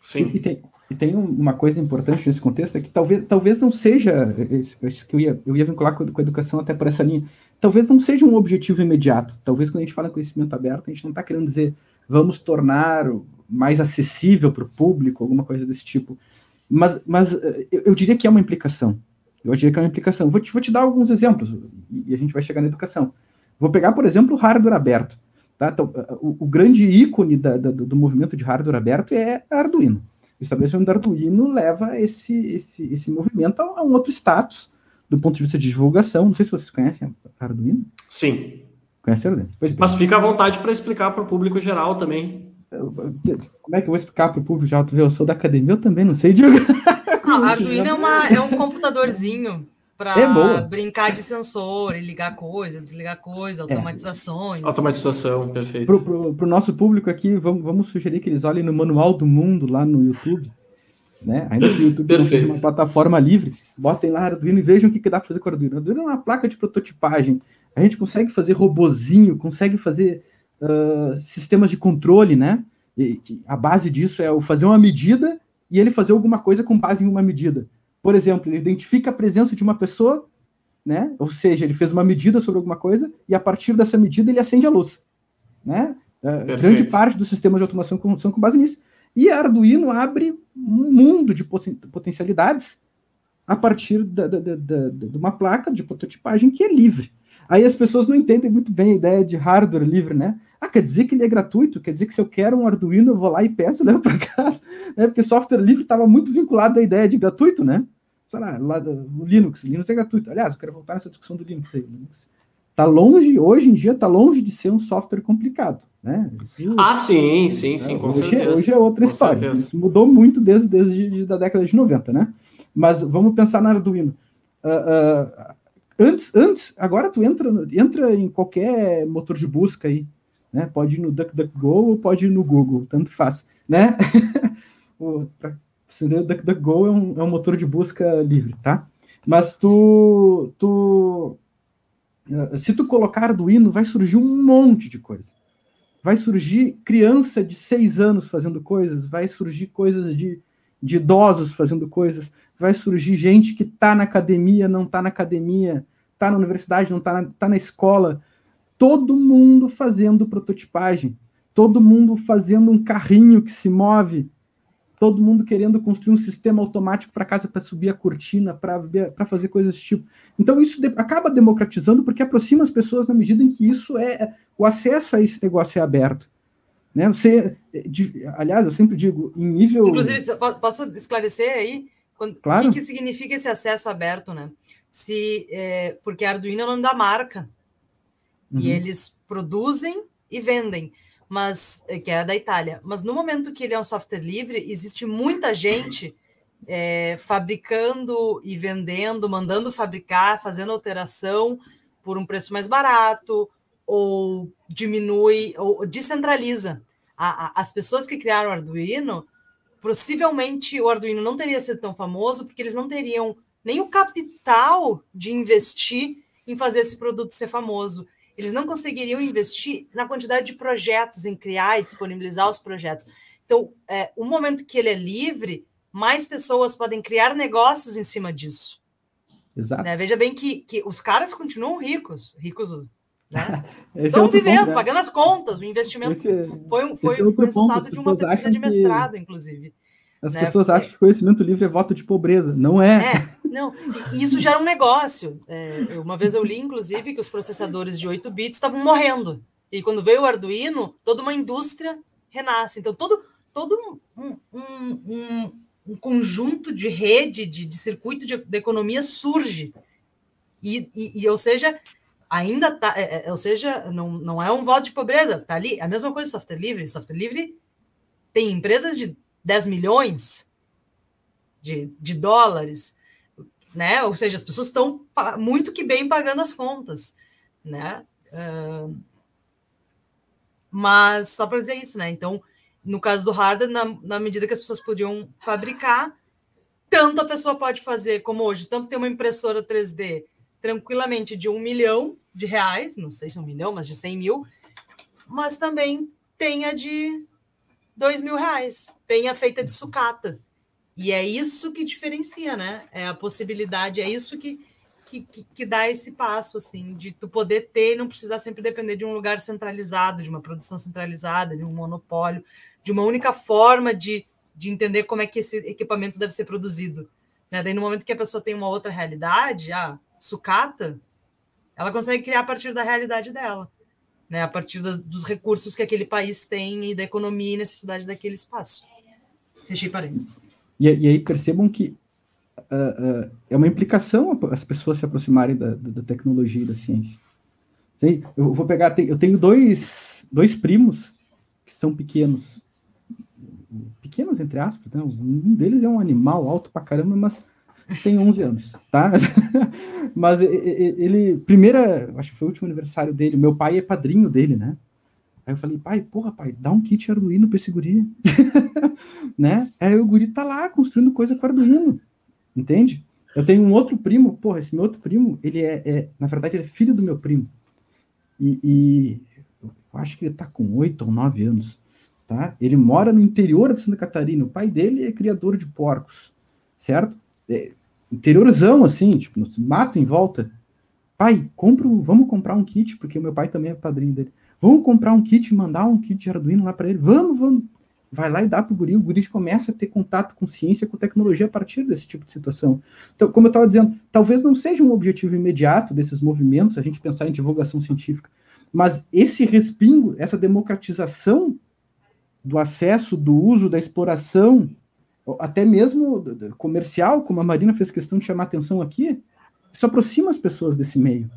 Sim. E tem uma coisa importante nesse contexto, é que talvez não seja, isso que eu ia vincular com a educação até por essa linha, talvez não seja um objetivo imediato. Talvez quando a gente fala em conhecimento aberto, a gente não está querendo dizer vamos tornar mais acessível para o público, alguma coisa desse tipo. Mas eu diria que é uma implicação. Vou te dar alguns exemplos, e a gente vai chegar na educação. Vou pegar, por exemplo, o hardware aberto. Tá? Então, o grande ícone do movimento de hardware aberto é Arduino. O estabelecimento do Arduino leva esse movimento a um outro status, do ponto de vista de divulgação. Não sei se vocês conhecem Arduino. Sim. Conhece Arduino? Mas fica à vontade para explicar para o público geral também. Como é que eu vou explicar para o público geral? Eu sou da academia, eu também não sei, Diogo. Arduino é um computadorzinho para brincar de sensor e ligar coisa, desligar coisa, automatizações. Automatização, perfeito. Para o nosso público aqui, vamos sugerir que eles olhem no Manual do Mundo lá no YouTube, né? Ainda que o YouTube não seja uma plataforma livre, botem lá Arduino e vejam o que dá para fazer com o Arduino. Arduino é uma placa de prototipagem. A gente consegue fazer robozinho, consegue fazer sistemas de controle, né? E a base disso é fazer uma medida e ele fazer alguma coisa com base em uma medida. Por exemplo, ele identifica a presença de uma pessoa, né? Ou seja, ele fez uma medida sobre alguma coisa e a partir dessa medida ele acende a luz, né? Grande parte dos sistemas de automação são com base nisso. E a Arduino abre um mundo de potencialidades a partir de uma placa de prototipagem que é livre. Aí as pessoas não entendem muito bem a ideia de hardware livre, né? Quer dizer que ele é gratuito? Quer dizer que se eu quero um Arduino, eu vou lá e peço e levo para casa? Né? Porque software livre estava muito vinculado à ideia de gratuito, né? Sei lá, o Linux é gratuito. Aliás, eu quero voltar nessa discussão do Linux aí. Linux tá longe, hoje em dia, está longe de ser um software complicado, né? Sim, com certeza. Hoje é outra história. Isso mudou muito desde a década de 90, né? Mas vamos pensar na Arduino. Agora tu entra em qualquer motor de busca aí, né? Pode ir no DuckDuckGo ou pode ir no Google, tanto faz, né? O DuckDuckGo é um motor de busca livre, tá? Mas se tu colocar Arduino, vai surgir um monte de coisa. Vai surgir criança de 6 anos fazendo coisas, vai surgir coisas de idosos fazendo coisas, vai surgir gente que está na academia, não está na academia, está na universidade, não está na escola, todo mundo fazendo prototipagem, todo mundo fazendo um carrinho que se move, todo mundo querendo construir um sistema automático para casa para subir a cortina, para fazer coisas desse tipo. Então isso acaba democratizando porque aproxima as pessoas na medida em que isso o acesso a esse negócio é aberto. Né? Aliás, eu sempre digo, em nível... Inclusive, posso esclarecer aí? Claro. O que significa esse acesso aberto, né? Porque Arduino é o nome da marca. Uhum. E eles produzem e vendem, que é da Itália. Mas no momento que ele é um software livre, existe muita gente fabricando e vendendo, mandando fabricar, fazendo alteração por um preço mais barato, ou diminui, ou descentraliza. As pessoas que criaram o Arduino, possivelmente o Arduino não teria sido tão famoso porque eles não teriam nem o capital de investir em fazer esse produto ser famoso. eles não conseguiriam investir na quantidade de projetos, em criar e disponibilizar os projetos. Então, o momento que ele é livre, mais pessoas podem criar negócios em cima disso. Exato. Né? Veja bem que os caras continuam ricos, né? Estão vivendo, ponto, né? pagando as contas. O investimento foi o resultado de uma pesquisa de mestrado, inclusive. As pessoas acham que conhecimento livre é voto de pobreza. Não é. Não. E isso gera um negócio. Uma vez eu li, inclusive, que os processadores de 8 bits estavam morrendo. E quando veio o Arduino, toda uma indústria renasce. Então, todo um conjunto de rede, de circuito de economia surge. Ou seja, ainda tá, ou seja, não é um voto de pobreza, tá ali, a mesma coisa do software livre tem empresas de 10 milhões de dólares, né? Ou seja, as pessoas estão muito que bem pagando as contas, né? Mas só para dizer isso, né? Então, no caso do hardware, na medida que as pessoas podiam fabricar, tanto a pessoa pode fazer como hoje, tanto ter uma impressora 3D tranquilamente de R$1 milhão, não sei se 1 milhão, mas de 100 mil, mas também tem a de R$2.000, tem a feita de sucata. E é isso que diferencia, né? É a possibilidade, é isso que dá esse passo, assim, de tu poder ter e não precisar sempre depender de um lugar centralizado, de uma produção centralizada, de um monopólio, de uma única forma de entender como é que esse equipamento deve ser produzido. Né? Daí, no momento que a pessoa tem uma outra realidade, sucata, ela consegue criar a partir da realidade dela, né? A partir dos recursos que aquele país tem e da economia e necessidade daquele espaço. Fechei parênteses. E aí percebam que é uma implicação as pessoas se aproximarem da tecnologia e da ciência. Sim, eu vou pegar, eu tenho dois primos que são pequenos entre aspas, né? Um deles é um animal alto pra caramba, mas tem 11 anos, tá? Mas ele, acho que foi o último aniversário dele, meu pai é padrinho dele, né? Aí eu falei, pai, dá um kit Arduino pra esse guri, né? Aí o guri tá lá construindo coisa com Arduino, entende? Eu tenho um outro primo, esse meu outro primo, ele na verdade, ele é filho do meu primo, e eu acho que ele tá com 8 ou 9 anos, tá? Ele mora no interior de Santa Catarina, o pai dele é criador de porcos, certo? Interiorzão, assim, tipo, no mato em volta. Pai, vamos comprar um kit, porque o meu pai também é padrinho dele. Vamos comprar um kit, mandar um kit de Arduino lá para ele. Vamos. Vai lá e dá pro guri. O guri começa a ter contato com ciência, com tecnologia a partir desse tipo de situação. Então, como eu estava dizendo, talvez não seja um objetivo imediato desses movimentos, a gente pensar em divulgação científica, mas esse respingo, essa democratização do acesso, do uso, da exploração, até mesmo comercial, como a Marina fez questão de chamar atenção aqui, isso aproxima as pessoas desse meio,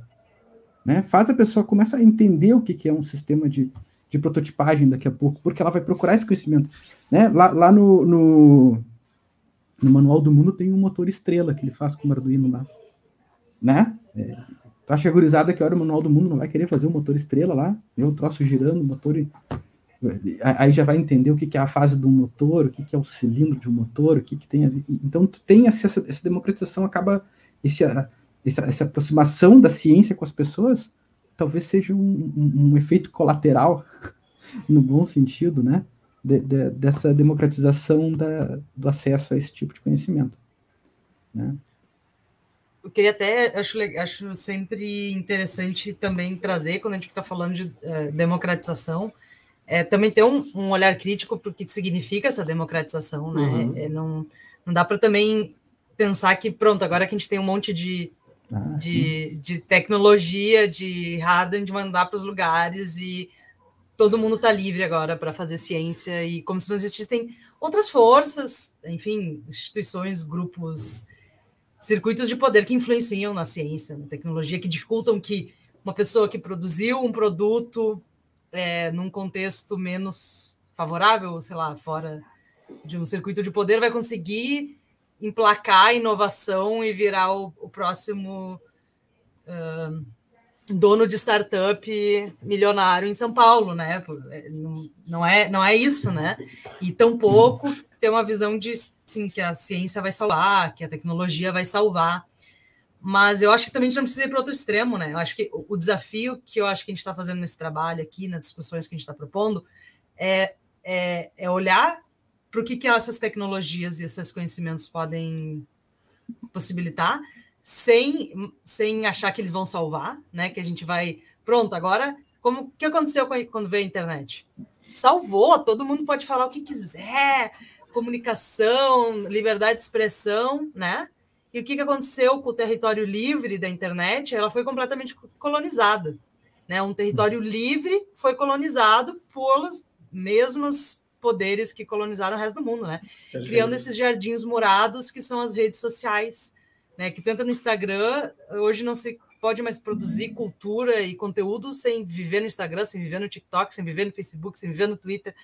né? Faz a pessoa começar a entender o que é um sistema de prototipagem daqui a pouco, porque ela vai procurar esse conhecimento, né? Lá no Manual do Mundo tem um motor estrela que ele faz com o Arduino lá, né? Tu acha gurizada que a hora o Manual do Mundo não vai querer fazer um motor estrela lá? Ver o troço girando, o motor... Aí já vai entender o que é a fase do motor, o que é o cilindro de um motor, o que tem ali. Então, tu tem essa democratização, acaba essa aproximação da ciência com as pessoas, talvez seja um efeito colateral, no bom sentido, né? Dessa democratização do acesso a esse tipo de conhecimento, né? Eu queria até, acho sempre interessante também trazer, quando a gente fica falando de democratização, também ter um olhar crítico para o que significa essa democratização, né? Uhum. Não dá para também pensar que, pronto, agora que a gente tem um monte de tecnologia, de hardware, de mandar para os lugares e todo mundo está livre agora para fazer ciência, e como se não existissem outras forças, enfim, instituições, grupos, circuitos de poder que influenciam na ciência, na tecnologia, que dificultam que uma pessoa que produziu um produto num contexto menos favorável, sei lá, fora de um circuito de poder, vai conseguir emplacar a inovação e virar o próximo dono de startup milionário em São Paulo, né? Não é isso, né? E tampouco ter uma visão de, sim, que a ciência vai salvar, que a tecnologia vai salvar. Mas eu acho que também a gente não precisa ir para outro extremo, né? Eu acho que o desafio que eu acho que a gente está fazendo nesse trabalho aqui, nas discussões que a gente está propondo, é olhar para o que essas tecnologias e esses conhecimentos podem possibilitar, sem achar que eles vão salvar, né? Que a gente vai... Pronto, agora, o que aconteceu quando veio a internet? Salvou, todo mundo pode falar o que quiser, comunicação, liberdade de expressão, né? E o que aconteceu com o território livre da internet? Ela foi completamente colonizada, né? Um território livre foi colonizado pelos mesmos poderes que colonizaram o resto do mundo, né? Criando esses jardins murados que são as redes sociais, né? Que tu entra no Instagram, hoje não se pode mais produzir cultura e conteúdo sem viver no Instagram, sem viver no TikTok, sem viver no Facebook, sem viver no Twitter.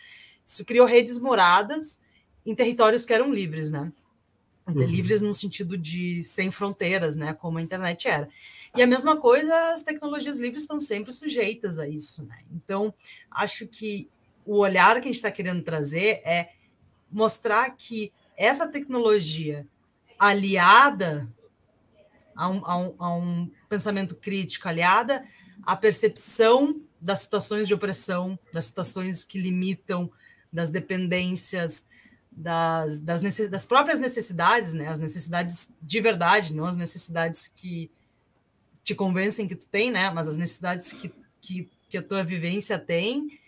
Isso criou redes moradas em territórios que eram livres, né? Livres no sentido de sem fronteiras, né? Como a internet era. E a mesma coisa, as tecnologias livres estão sempre sujeitas a isso, né? Então, acho que o olhar que a gente está querendo trazer é mostrar que essa tecnologia aliada a um pensamento crítico, aliada à percepção das situações de opressão, das situações que limitam, das dependências, das próprias necessidades, né? As necessidades de verdade, não as necessidades que te convencem que tu tem, né? Mas as necessidades que a tua vivência tem,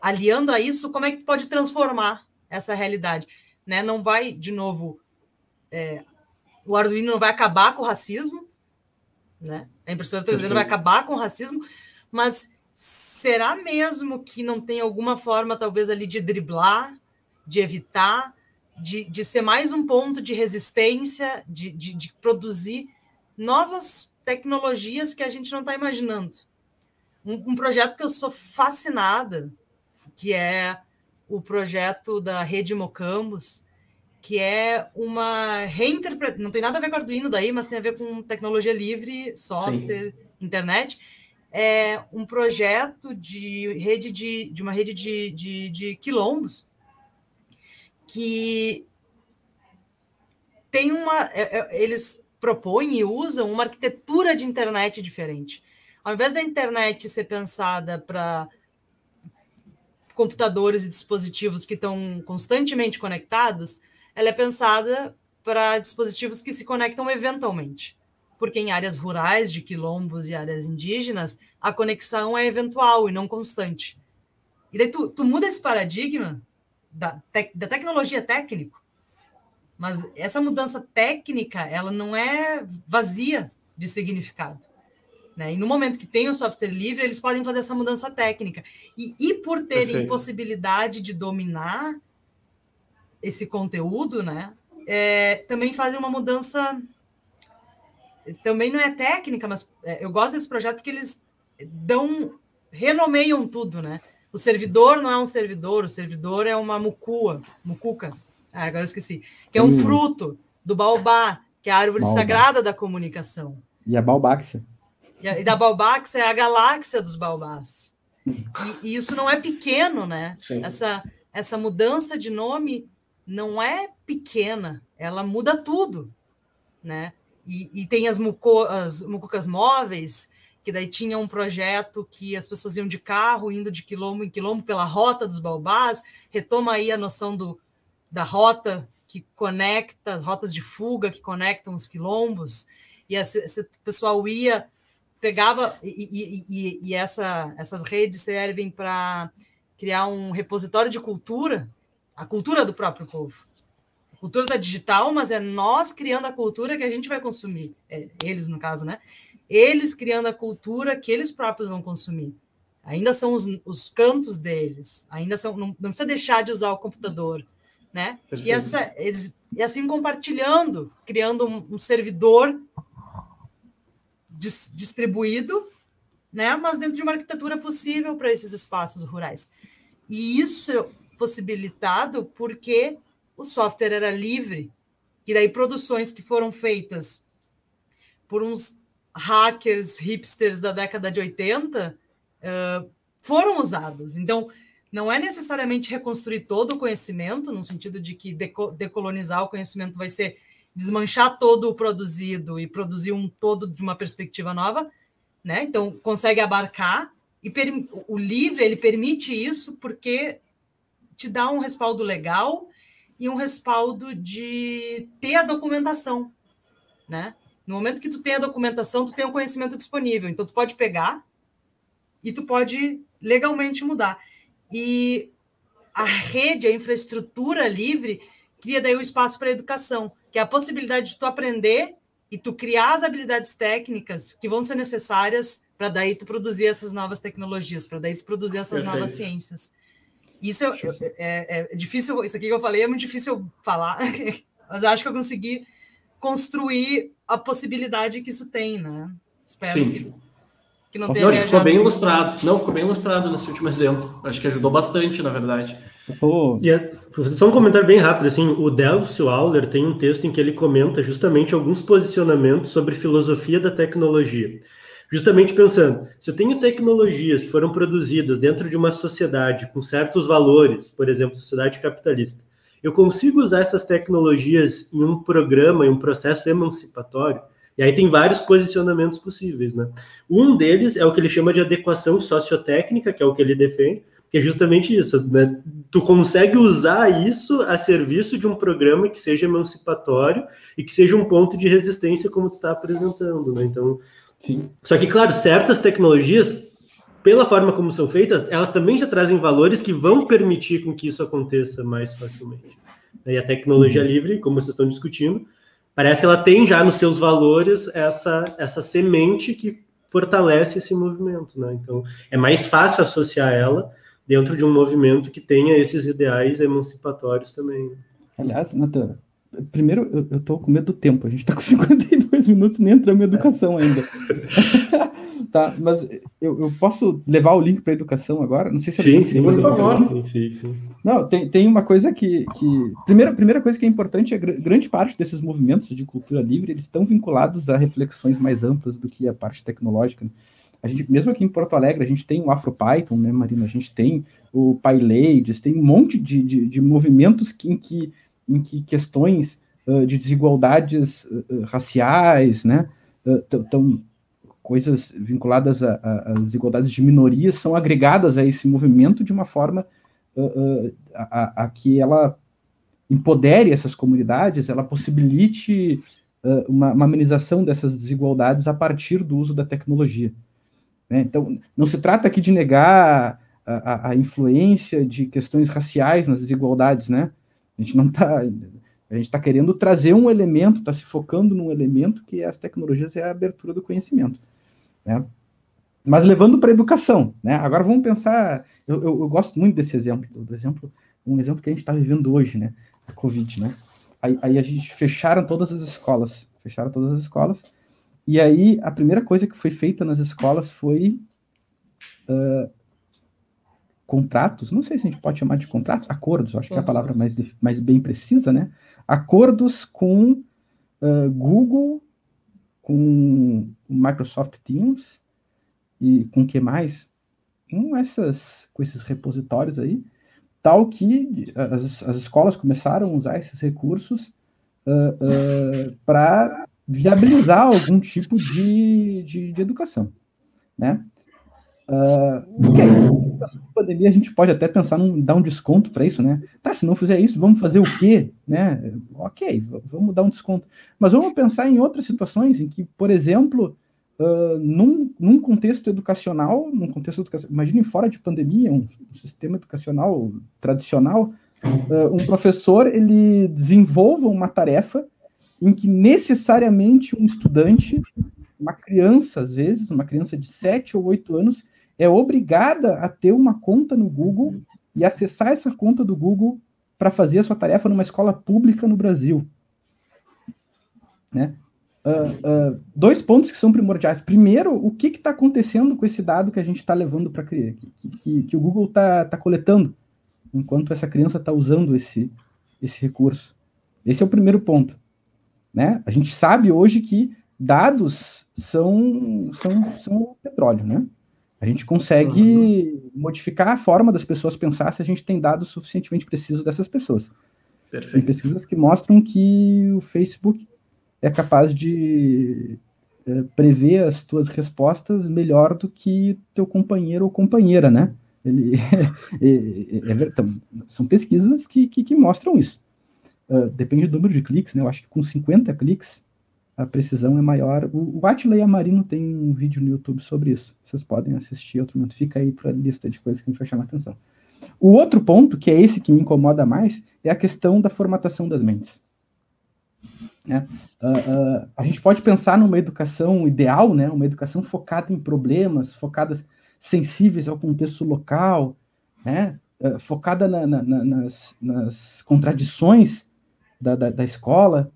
aliando a isso, como é que tu pode transformar essa realidade, né? Não vai, de novo, o Arduino não vai acabar com o racismo, né? A impressora 3D não vai acabar com o racismo, mas será mesmo que não tem alguma forma, talvez, ali de driblar, de evitar, de ser mais um ponto de resistência, de produzir novas tecnologias que a gente não está imaginando. Um projeto que eu sou fascinada, que é o projeto da Rede Mocambos, que é uma reinterpretação, não tem nada a ver com Arduino daí, mas tem a ver com tecnologia livre, software, internet. É um projeto de uma rede de quilombos, que tem eles propõem e usam uma arquitetura de internet diferente. Ao invés da internet ser pensada para computadores e dispositivos que estão constantemente conectados, ela é pensada para dispositivos que se conectam eventualmente. Porque em áreas rurais, de quilombos e áreas indígenas, a conexão é eventual e não constante. E daí tu muda esse paradigma da tecnologia técnico, mas essa mudança técnica, ela não é vazia de significado, né? E no momento que tem o software livre, eles podem fazer essa mudança técnica. E por terem possibilidade de dominar esse conteúdo, né? Também fazem uma mudança... Também não é técnica, mas eu gosto desse projeto porque eles renomeiam tudo, né? O servidor não é um servidor, o servidor é uma mucuca. Agora eu esqueci. Que é um fruto do baobá, que é a árvore sagrada da comunicação. E a baobáxia. E da baobáxia é a galáxia dos baobás. E isso não é pequeno, né? Essa mudança de nome não é pequena, ela muda tudo, né? E tem as mucucas móveis, que daí tinha um projeto que as pessoas iam de carro, indo de quilombo em quilombo pela rota dos baobás, retoma aí a noção da rota que conecta, as rotas de fuga que conectam os quilombos, e esse pessoal pegava, e essas redes servem para criar um repositório de cultura, a cultura do próprio povo. A cultura está digital, mas é nós criando a cultura que a gente vai consumir. Eles, no caso, né? Eles criando a cultura que eles próprios vão consumir. Ainda são os cantos deles. Ainda são, não precisa deixar de usar o computador, né? E assim compartilhando, criando um servidor distribuído, né? Mas dentro de uma arquitetura possível para esses espaços rurais. E isso é possibilitado porque o software era livre, e daí produções que foram feitas por uns hackers hipsters da década de 80 foram usadas. Então, não é necessariamente reconstruir todo o conhecimento, no sentido de que decolonizar o conhecimento vai ser desmanchar todo o produzido e produzir um todo de uma perspectiva nova, né? Então, consegue abarcar, e o livre, ele permite isso porque te dá um respaldo legal e um respaldo de ter a documentação, né? No momento que tu tem a documentação, tu tem o conhecimento disponível, então tu pode pegar e tu pode legalmente mudar. E a rede, a infraestrutura livre, cria daí o espaço para a educação, que é a possibilidade de tu aprender e tu criar as habilidades técnicas que vão ser necessárias para daí tu produzir essas novas tecnologias, para daí tu produzir essas novas ciências. Isso é difícil, isso aqui que eu falei é muito difícil falar, mas eu acho que eu consegui construir a possibilidade que isso tem, né? Espero que não tenha viajado. Ficou bem ilustrado. Não, ficou bem ilustrado nesse último exemplo. Acho que ajudou bastante, na verdade. Só um comentário bem rápido, assim, o Delcio Auler tem um texto em que ele comenta justamente alguns posicionamentos sobre filosofia da tecnologia. Justamente pensando, se eu tenho tecnologias que foram produzidas dentro de uma sociedade com certos valores, por exemplo, sociedade capitalista, eu consigo usar essas tecnologias em um programa, em um processo emancipatório? E aí tem vários posicionamentos possíveis, né? Um deles é o que ele chama de adequação sociotécnica, que é o que ele defende, que é justamente isso, né? Tu consegue usar isso a serviço de um programa que seja emancipatório e que seja um ponto de resistência, como tu está apresentando, né? Então, sim. Só que, claro, certas tecnologias, pela forma como são feitas, elas também já trazem valores que vão permitir com que isso aconteça mais facilmente. E a tecnologia livre, como vocês estão discutindo, parece que ela tem já nos seus valores essa semente que fortalece esse movimento, né? Então, é mais fácil associar ela dentro de um movimento que tenha esses ideais emancipatórios também. Aliás, Natan, primeiro, eu tô com medo do tempo. A gente tá com 52 minutos, nem entramos em educação ainda. Tá, mas eu posso levar o link para educação agora? Não sei se sim, por favor. Sim. Não, tem uma coisa que primeira coisa que é importante é grande parte desses movimentos de cultura livre, eles estão vinculados a reflexões mais amplas do que a parte tecnológica. A gente, mesmo aqui em Porto Alegre, a gente tem o AfroPython, né, Marina? A gente tem o PyLadies, tem um monte de movimentos em que questões de desigualdades raciais, né, coisas vinculadas às desigualdades de minorias são agregadas a esse movimento de uma forma a que ela empodere essas comunidades, ela possibilite uma amenização dessas desigualdades a partir do uso da tecnologia. Né? Então, não se trata aqui de negar a influência de questões raciais nas desigualdades, né? A gente está querendo trazer um elemento, está se focando num elemento que as tecnologias é a abertura do conhecimento, né? Mas levando para a educação, né? Agora vamos pensar, eu gosto muito desse exemplo, um exemplo que a gente está vivendo hoje, né? A Covid, né? Aí a gente fecharam todas as escolas, e aí a primeira coisa que foi feita nas escolas foi contratos, não sei se a gente pode chamar de contratos, acordos, acho que é a palavra mais bem precisa, né? Acordos com Google, com Microsoft Teams e com o que mais? Com esses repositórios aí, tal que as escolas começaram a usar esses recursos para viabilizar algum tipo de educação, né? Ok, na pandemia a gente pode até pensar em dar um desconto para isso, né? Tá, se não fizer isso, vamos fazer o quê? Né? Ok, vamos dar um desconto. Mas vamos pensar em outras situações em que, por exemplo, num contexto educacional, imaginem fora de pandemia, um sistema educacional tradicional, um professor, ele desenvolva uma tarefa em que necessariamente um estudante, uma criança, às vezes, uma criança de 7 ou 8 anos, é obrigada a ter uma conta no Google e acessar essa conta do Google para fazer a sua tarefa numa escola pública no Brasil. Né? Dois pontos que são primordiais. Primeiro, o que está acontecendo com esse dado que a gente está levando para criar, que o Google está coletando, enquanto essa criança está usando esse recurso. Esse é o primeiro ponto. Né? A gente sabe hoje que dados são petróleo, né? A gente consegue modificar a forma das pessoas pensar se a gente tem dados suficientemente precisos dessas pessoas. Tem pesquisas que mostram que o Facebook é capaz de prever as tuas respostas melhor do que teu companheiro ou companheira, né? Então, são pesquisas que mostram isso. Depende do número de cliques, né? Eu acho que com 50 cliques a precisão é maior. O Átila Yamarino tem um vídeo no YouTube sobre isso. Vocês podem assistir outro momento. Fica aí para a lista de coisas que a gente vai chamar a atenção. O outro ponto, que é esse que me incomoda mais, é a questão da formatação das mentes. Né? A gente pode pensar numa educação ideal, né? Uma educação focada em problemas, focadas sensíveis ao contexto local, né? Focada nas contradições da escola.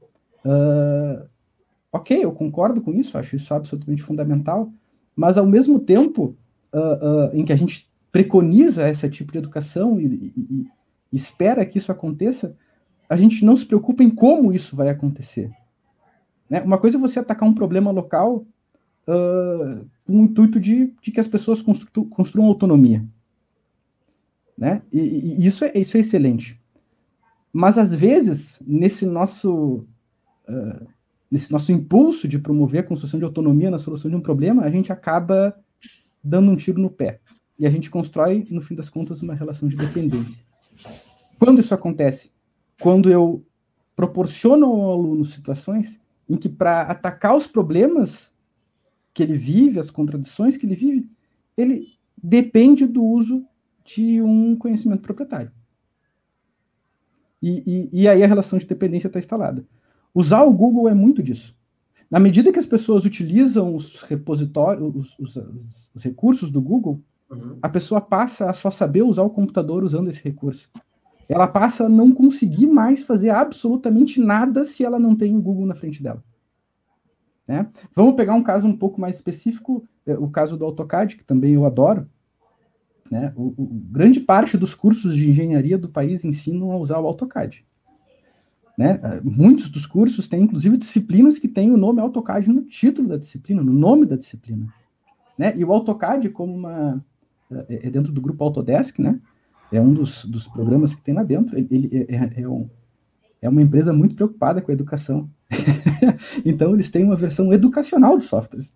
Ok, eu concordo com isso, acho isso absolutamente fundamental, mas ao mesmo tempo em que a gente preconiza esse tipo de educação e espera que isso aconteça, a gente não se preocupa em como isso vai acontecer. Né? Uma coisa é você atacar um problema local com o intuito de que as pessoas construam autonomia. Né? E isso é excelente. Mas, às vezes, nesse nosso impulso de promover a construção de autonomia na solução de um problema, a gente acaba dando um tiro no pé. E a gente constrói, no fim das contas, uma relação de dependência. Quando isso acontece? Quando eu proporciono ao aluno situações em que, para atacar os problemas que ele vive, as contradições que ele vive, ele depende do uso de um conhecimento proprietário. E aí a relação de dependência está instalada. Usar o Google é muito disso. Na medida que as pessoas utilizam os repositórios, os recursos do Google, a pessoa passa a só saber usar o computador usando esse recurso. Ela passa a não conseguir mais fazer absolutamente nada se ela não tem o Google na frente dela. Né? Vamos pegar um caso um pouco mais específico, o caso do AutoCAD, que também eu adoro. Né? Grande parte dos cursos de engenharia do país ensinam a usar o AutoCAD. Né? Muitos dos cursos têm, inclusive, disciplinas que têm o nome AutoCAD no título da disciplina, no nome da disciplina. Né? E o AutoCAD, como é dentro do grupo Autodesk, né? É um dos programas que tem lá dentro. Ele é uma empresa muito preocupada com a educação. Então, eles têm uma versão educacional de softwares.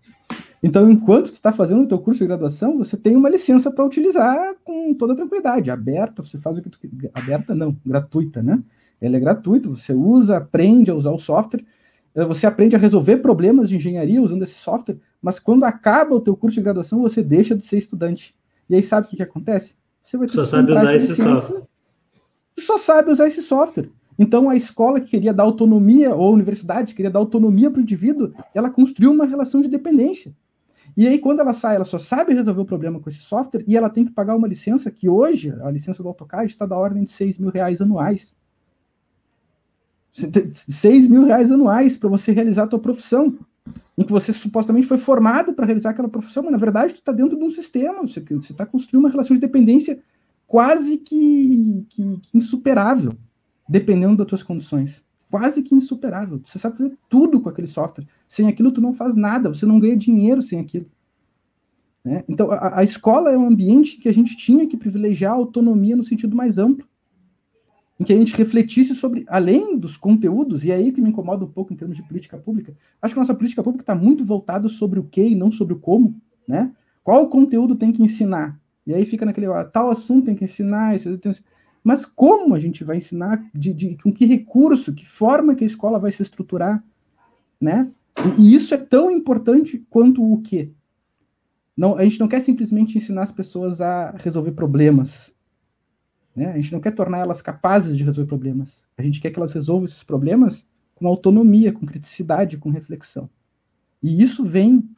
Então, enquanto você está fazendo o teu curso de graduação, você tem uma licença para utilizar com toda tranquilidade. Aberta, você faz o que tu quiser. Aberta não, gratuita, né? Ela é gratuita, você usa, aprende a usar o software, você aprende a resolver problemas de engenharia usando esse software, mas quando acaba o teu curso de graduação, você deixa de ser estudante. E aí sabe o que acontece? Você vai ter só sabe usar esse software. Só sabe usar esse software. Então, a escola que queria dar autonomia, ou a universidade que queria dar autonomia para o indivíduo, ela construiu uma relação de dependência. E aí, quando ela sai, ela só sabe resolver o problema com esse software e ela tem que pagar uma licença que hoje, a licença do AutoCAD, está da ordem de R$6.000 anuais. R$6.000 anuais para você realizar a tua profissão, em que você supostamente foi formado para realizar aquela profissão, mas na verdade tu está dentro de um sistema, você está construindo uma relação de dependência quase que insuperável, dependendo das tuas condições. Quase que insuperável. Você sabe fazer tudo com aquele software. Sem aquilo tu não faz nada, você não ganha dinheiro sem aquilo. Né? Então a escola é um ambiente que a gente tinha que privilegiar a autonomia no sentido mais amplo, em que a gente refletisse sobre, além dos conteúdos, e é aí que me incomoda um pouco em termos de política pública, acho que a nossa política pública está muito voltada sobre o que e não sobre o como, né? Qual conteúdo tem que ensinar? E aí fica naquele, tal assunto tem que ensinar, mas como a gente vai ensinar, com que recurso, que forma que a escola vai se estruturar, né? E isso é tão importante quanto o quê? Não, a gente não quer simplesmente ensinar as pessoas a resolver problemas, né? A gente não quer tornar elas capazes de resolver problemas. A gente quer que elas resolvam esses problemas com autonomia, com criticidade, com reflexão. E isso vem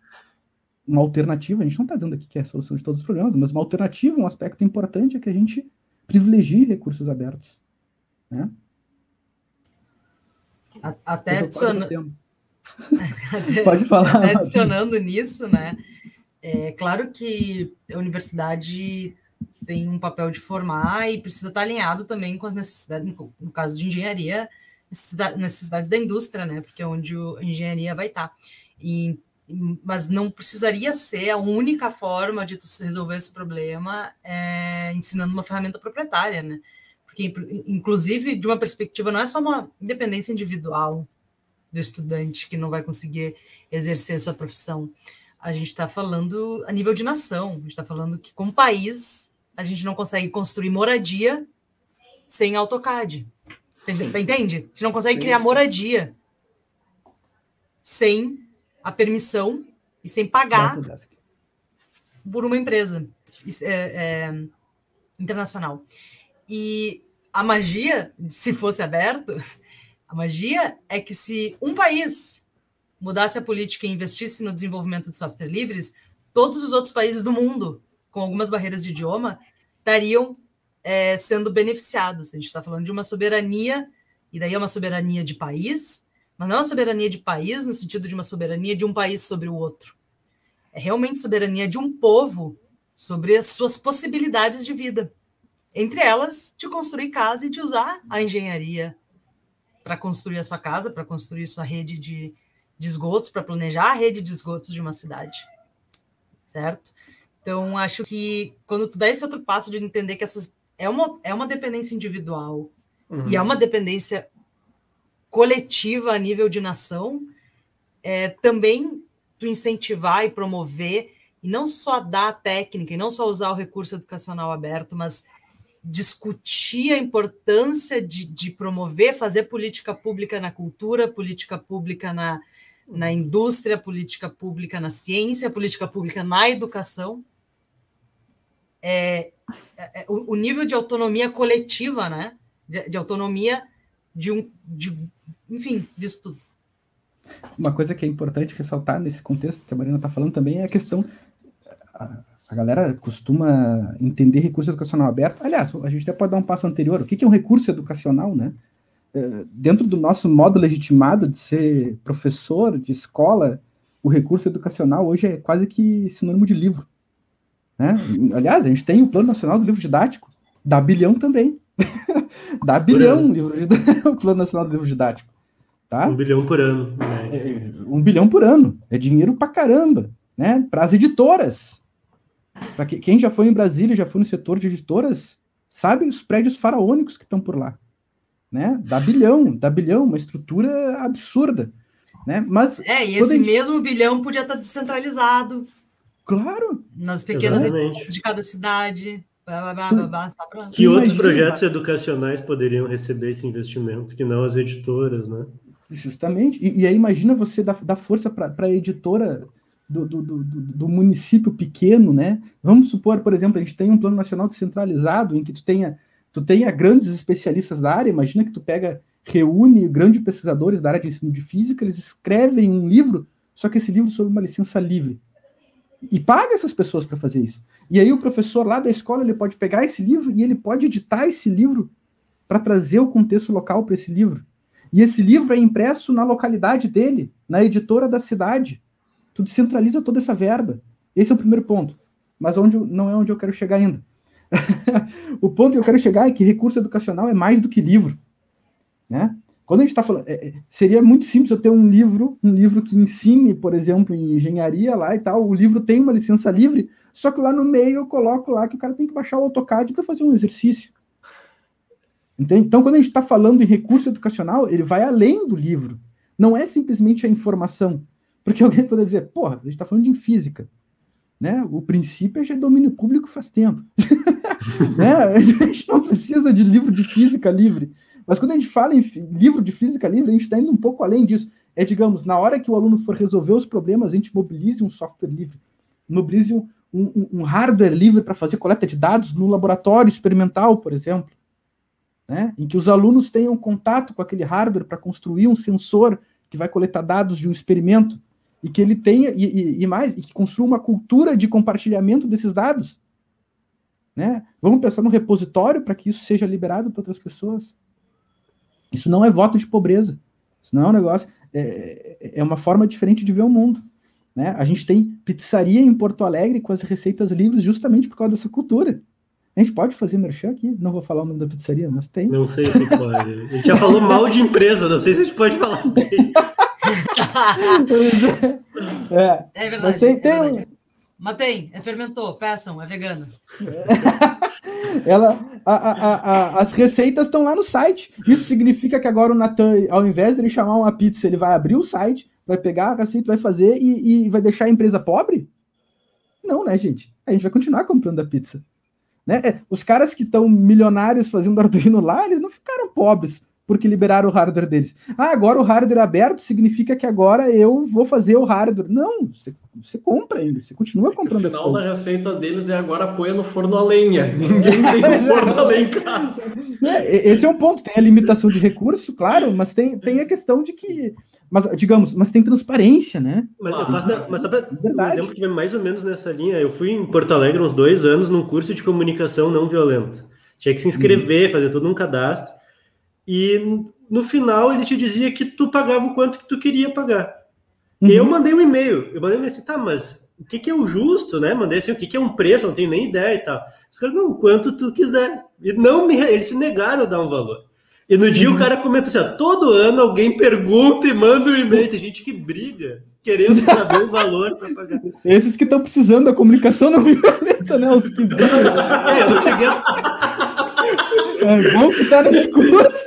uma alternativa, a gente não está dizendo aqui que é a solução de todos os problemas, mas uma alternativa, um aspecto importante é que a gente privilegie recursos abertos. Né? Até adicionando... Pode falar. Até adicionando nisso, né? É claro que a universidade tem um papel de formar e precisa estar alinhado também com as necessidades, no caso de engenharia, necessidades da indústria, né? Porque é onde a engenharia vai estar. Mas não precisaria ser a única forma de tu resolver esse problema ensinando uma ferramenta proprietária, né? porque, inclusive, de uma perspectiva, não é só uma independência individual do estudante que não vai conseguir exercer sua profissão. A gente está falando a nível de nação, a gente está falando que, como país, a gente não consegue construir moradia sem AutoCAD. Você entende? A gente não consegue criar moradia sem a permissão e sem pagar por uma empresa internacional. E a magia, se fosse aberto, a magia é que se um país mudasse a política e investisse no desenvolvimento de software livres, todos os outros países do mundo, com algumas barreiras de idioma, estariam sendo beneficiados. A gente está falando de uma soberania, e daí é uma soberania de país, mas não é uma soberania de país no sentido de uma soberania de um país sobre o outro. É realmente soberania de um povo sobre as suas possibilidades de vida. Entre elas, de construir casa e de usar a engenharia para construir a sua casa, para construir sua rede de esgotos, para planejar a rede de esgotos de uma cidade. Certo? Então, acho que quando tu dá esse outro passo de entender que é uma dependência individual e é uma dependência coletiva a nível de nação, também tu incentivar e promover, e não só dar a técnica, e não só usar o recurso educacional aberto, mas discutir a importância de promover, fazer política pública na cultura, política pública na indústria, política pública na ciência, política pública na educação. O nível de autonomia coletiva, né? De autonomia enfim, disso tudo. Uma coisa que é importante ressaltar nesse contexto que a Mariana está falando também é a questão... A galera costuma entender recurso educacional aberto. Aliás, a gente até pode dar um passo anterior. O que é um recurso educacional, né? Dentro do nosso modo legitimado de ser professor de escola, o recurso educacional hoje é quase que sinônimo de livro. Né? Aliás, a gente tem o Plano Nacional do Livro Didático, dá bilhão também. Dá bilhão o Plano Nacional do Livro Didático. Tá? 1 bilhão por ano. 1 bilhão por ano. É dinheiro pra caramba. Né? Para as editoras. Para quem já foi em Brasília, já foi no setor de editoras, sabe os prédios faraônicos que estão por lá. Né? Dá bilhão, uma estrutura absurda. Né? Mas, e esse mesmo bilhão podia estar descentralizado. Claro. Nas pequenas editoras de cada cidade. Que outros projetos educacionais poderiam receber esse investimento, que não as editoras, né? Justamente. E aí imagina você dar força para a editora do município pequeno, né? Vamos supor, por exemplo, a gente tem um plano nacional descentralizado em que tu tenha grandes especialistas da área. Imagina que tu reúne grandes pesquisadores da área de ensino de física, eles escrevem um livro, só que esse livro sob uma licença livre. E paga essas pessoas para fazer isso. E aí o professor lá da escola, ele pode pegar esse livro e ele pode editar esse livro para trazer o contexto local para esse livro. E esse livro é impresso na localidade dele, na editora da cidade. Tu descentraliza toda essa verba. Esse é o primeiro ponto. Mas não é onde eu quero chegar ainda. O ponto que eu quero chegar é que recurso educacional é mais do que livro. Né? Quando a gente está falando... seria muito simples eu ter um livro que ensine, por exemplo, em engenharia lá e tal. O livro tem uma licença livre, só que lá no meio eu coloco lá que o cara tem que baixar o AutoCAD para fazer um exercício. Então, quando a gente está falando em recurso educacional, ele vai além do livro. Não é simplesmente a informação. Porque alguém pode dizer, porra, a gente está falando de física. Né? O princípio é de domínio público faz tempo. Né? A gente não precisa de livro de física livre. Mas quando a gente fala em livro de física livre, a gente está indo um pouco além disso. Digamos, na hora que o aluno for resolver os problemas, a gente mobilize um software livre, mobilize um hardware livre para fazer coleta de dados no laboratório experimental, por exemplo. Né? Em que os alunos tenham contato com aquele hardware para construir um sensor que vai coletar dados de um experimento, e que ele tenha, e que construa uma cultura de compartilhamento desses dados. Né? Vamos pensar no repositório para que isso seja liberado para outras pessoas. Isso não é voto de pobreza. Isso não é um negócio... É uma forma diferente de ver o mundo. Né? A gente tem pizzaria em Porto Alegre com as receitas livres justamente por causa dessa cultura. A gente pode fazer merchan aqui? Não vou falar o nome da pizzaria, mas tem. Não sei se pode. A gente já falou mal de empresa, não sei se a gente pode falar bem. É verdade. Mas tem verdade. Matei, fermentou, peçam, é vegana. As receitas estão lá no site. Isso significa que agora o Natan, ao invés de ele chamar uma pizza, ele vai abrir o site, vai pegar a receita, vai fazer e vai deixar a empresa pobre? Não, né, gente? A gente vai continuar comprando a pizza. Né? Os caras que estão milionários fazendo Arduino lá, eles não ficaram pobres porque liberaram o hardware deles. Agora o hardware aberto significa que agora eu vou fazer o hardware. Não, você compra ainda, você continua comprando as coisas. O final da receita deles é agora põe no forno a lenha. Ninguém tem um forno a lenha em casa. Esse é um ponto. Tem a limitação de recurso, claro, mas tem a questão de que... Mas tem transparência, né? Mas sabe, um exemplo que vem mais ou menos nessa linha, eu fui em Porto Alegre uns 2 anos num curso de comunicação não violenta. Tinha que se inscrever, fazer todo um cadastro. E no final ele te dizia que tu pagava o quanto que tu queria pagar. E eu mandei um e-mail. Eu mandei assim, tá, mas o que é o justo, né? Mandei assim, o que é um preço, não tenho nem ideia e tal. Os caras, não, quanto tu quiser. E eles se negaram a dar um valor. E no dia o cara comenta assim, todo ano alguém pergunta e manda um e-mail. Tem gente que briga, querendo saber o valor para pagar. Esses que estão precisando da comunicação não violenta, né? Os que... eu não cheguei É bom que tá nesse curso.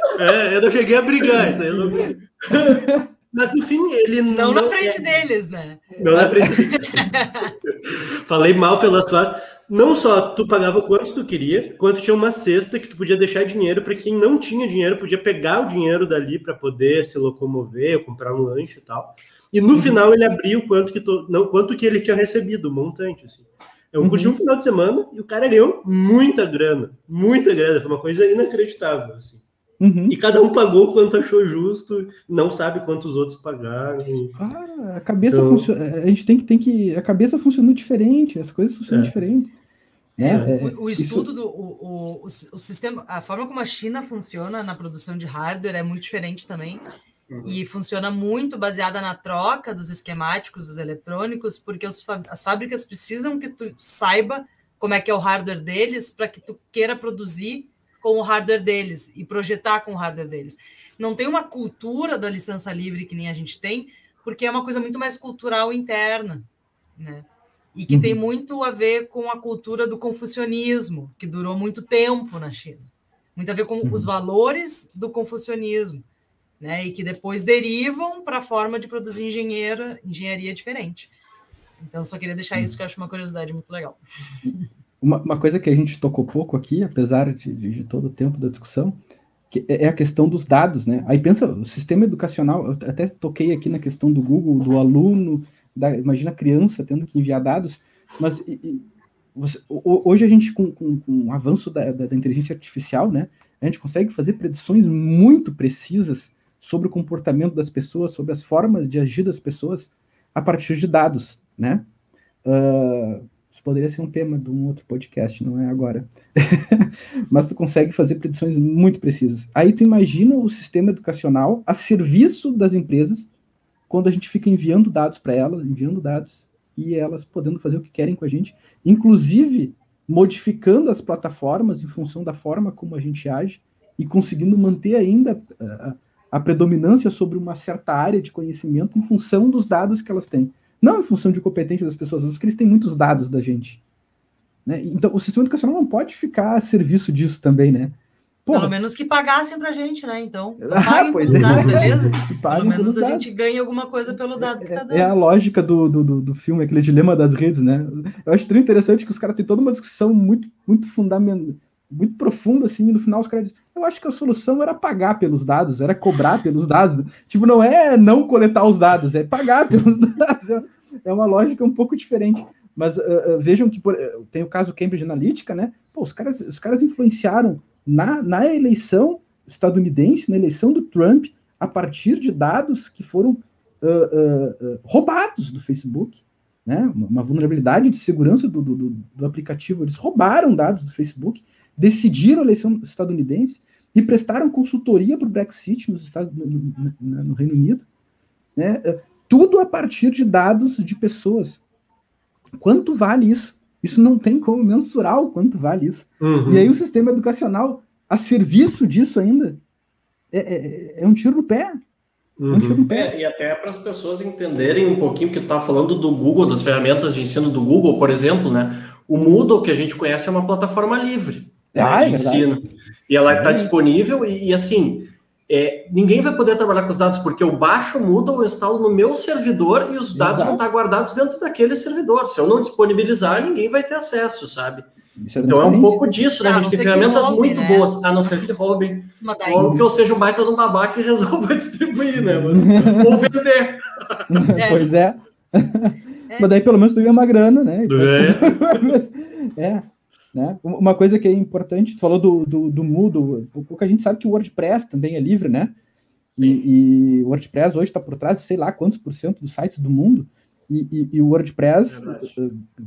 Eu não cheguei a brigar, isso aí eu não... Mas no fim, ele não na frente deles, né? Não na frente deles. Falei mal pelas costas. Não só tu pagava quanto tu queria, quanto tinha uma cesta que tu podia deixar dinheiro para quem não tinha dinheiro, podia pegar o dinheiro dali para poder se locomover, comprar um lanche e tal. E no final ele abriu quanto que ele tinha recebido, o montante, assim. É um curso de um final de semana e o cara ganhou muita grana. Foi uma coisa inacreditável, assim. E cada um pagou quanto achou justo, não sabe quantos outros pagaram. A cabeça funciona. A gente tem que. A cabeça funciona diferente, as coisas funcionam diferente. O estudo o sistema, a forma como a China funciona na produção de hardware é muito diferente também. E funciona muito baseada na troca dos esquemáticos dos eletrônicos, porque as fábricas precisam que tu saiba como é que é o hardware deles para que tu queira produzir com o hardware deles e projetar com o hardware deles. Não tem uma cultura da licença livre que nem a gente tem, porque é uma coisa muito mais cultural interna, né? E que tem muito a ver com a cultura do confucionismo, que durou muito tempo na China. Muito a ver com os valores do confucionismo, né? E que depois derivam para a forma de produzir engenharia diferente. Então, só queria deixar isso, que eu acho uma curiosidade muito legal. Uma coisa que a gente tocou pouco aqui, apesar de todo o tempo da discussão, que é a questão dos dados, né? Aí pensa, o sistema educacional, eu até toquei aqui na questão do Google, do aluno, imagina a criança tendo que enviar dados, mas hoje a gente, com o avanço da inteligência artificial, né, a gente consegue fazer predições muito precisas sobre o comportamento das pessoas, sobre as formas de agir das pessoas a partir de dados, né? Isso poderia ser um tema de um outro podcast, não é agora. Mas tu consegue fazer predições muito precisas. Aí tu imagina o sistema educacional a serviço das empresas, quando a gente fica enviando dados para elas, e elas podendo fazer o que querem com a gente, inclusive modificando as plataformas em função da forma como a gente age e conseguindo manter ainda a predominância sobre uma certa área de conhecimento em função dos dados que elas têm. Não em função de competência das pessoas, mas porque eles têm muitos dados da gente. Né? Então, o sistema educacional não pode ficar a serviço disso também, né? Porra. Pelo menos que pagassem pra gente, né? Então, pois é. Dados, beleza? Pelo menos a gente ganha alguma coisa pelo dado que tá dando. É a lógica do filme, aquele dilema das redes, né? Eu acho tão interessante que os caras têm toda uma discussão muito fundamental, muito profunda, assim, e no final os caras dizem, eu acho que a solução era pagar pelos dados, era cobrar pelos dados. Tipo, não é não coletar os dados, é pagar pelos dados. É uma lógica um pouco diferente. Mas vejam que tem o caso Cambridge Analytica, né? Pô, os caras influenciaram na eleição estadunidense, na eleição do Trump, a partir de dados que foram roubados do Facebook, né? Uma vulnerabilidade de segurança do aplicativo. Eles roubaram dados do Facebook, decidiram a eleição estadunidense e prestaram consultoria para o Brexit no Reino Unido, né? Tudo a partir de dados de pessoas. Quanto vale isso? Isso não tem como mensurar o quanto vale isso. E aí o sistema educacional, a serviço disso ainda, é um tiro no pé. Não tira um pé. E até para as pessoas entenderem um pouquinho que tu tá falando do Google, das ferramentas de ensino do Google, por exemplo, né? O Moodle que a gente conhece é uma plataforma livre, né, de ensino. E ela está disponível e assim, ninguém vai poder trabalhar com os dados, porque eu baixo o Moodle, eu instalo no meu servidor e os dados vão estar guardados dentro daquele servidor. Se eu não disponibilizar, ninguém vai ter acesso, sabe? Então é um pouco disso, né? A gente tem ferramentas muito boas, a não ser que roubem. Ou que eu seja um baita de um babaca e resolva distribuir, né? Ou vender. Pois é. Mas daí pelo menos tu ganha uma grana, né? Né? Uma coisa que é importante, tu falou do Moodle, porque a gente sabe que o WordPress também é livre, né? E o WordPress hoje está por trás de sei lá quantos % dos sites do mundo. E o WordPress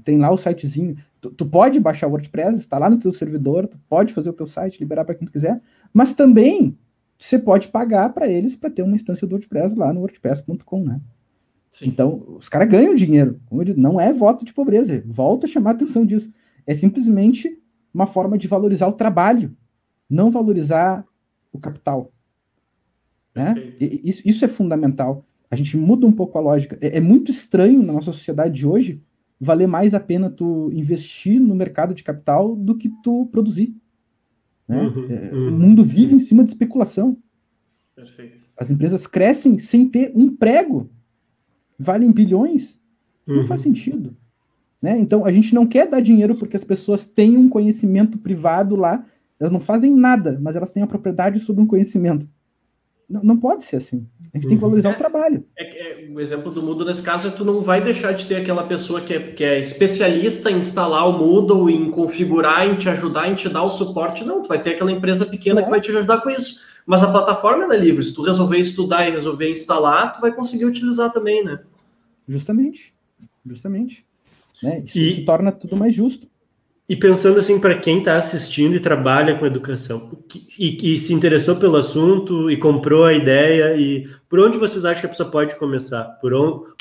tem lá o sitezinho. Tu pode baixar o WordPress, instalar no teu servidor, tu pode fazer o teu site, liberar para quem tu quiser, mas também você pode pagar para eles para ter uma instância do WordPress lá no wordpress.com, né? Sim. Então, os caras ganham dinheiro. Como eu digo, não é voto de pobreza. Volta a chamar a atenção disso. É simplesmente uma forma de valorizar o trabalho, não valorizar o capital. Né? Isso é fundamental. A gente muda um pouco a lógica. É muito estranho na nossa sociedade de hoje valer mais a pena tu investir no mercado de capital do que tu produzir. Né? O mundo vive em cima de especulação. Perfeito. As empresas crescem sem ter um prego. Valem bilhões. Não faz sentido. Né? Então, a gente não quer dar dinheiro porque as pessoas têm um conhecimento privado lá. Elas não fazem nada, mas elas têm a propriedade sobre um conhecimento. Não pode ser assim. A gente tem que valorizar o trabalho. O exemplo do Moodle, nesse caso, é que tu não vai deixar de ter aquela pessoa que é especialista em instalar o Moodle, em configurar, em te ajudar, em te dar o suporte. Não, tu vai ter aquela empresa pequena que vai te ajudar com isso. Mas a plataforma é livre. Se tu resolver estudar e resolver instalar, tu vai conseguir utilizar também, né? Justamente. Né? Isso torna tudo mais justo. E pensando assim, para quem está assistindo e trabalha com educação, e se interessou pelo assunto, e comprou a ideia, e por onde vocês acham que a pessoa pode começar?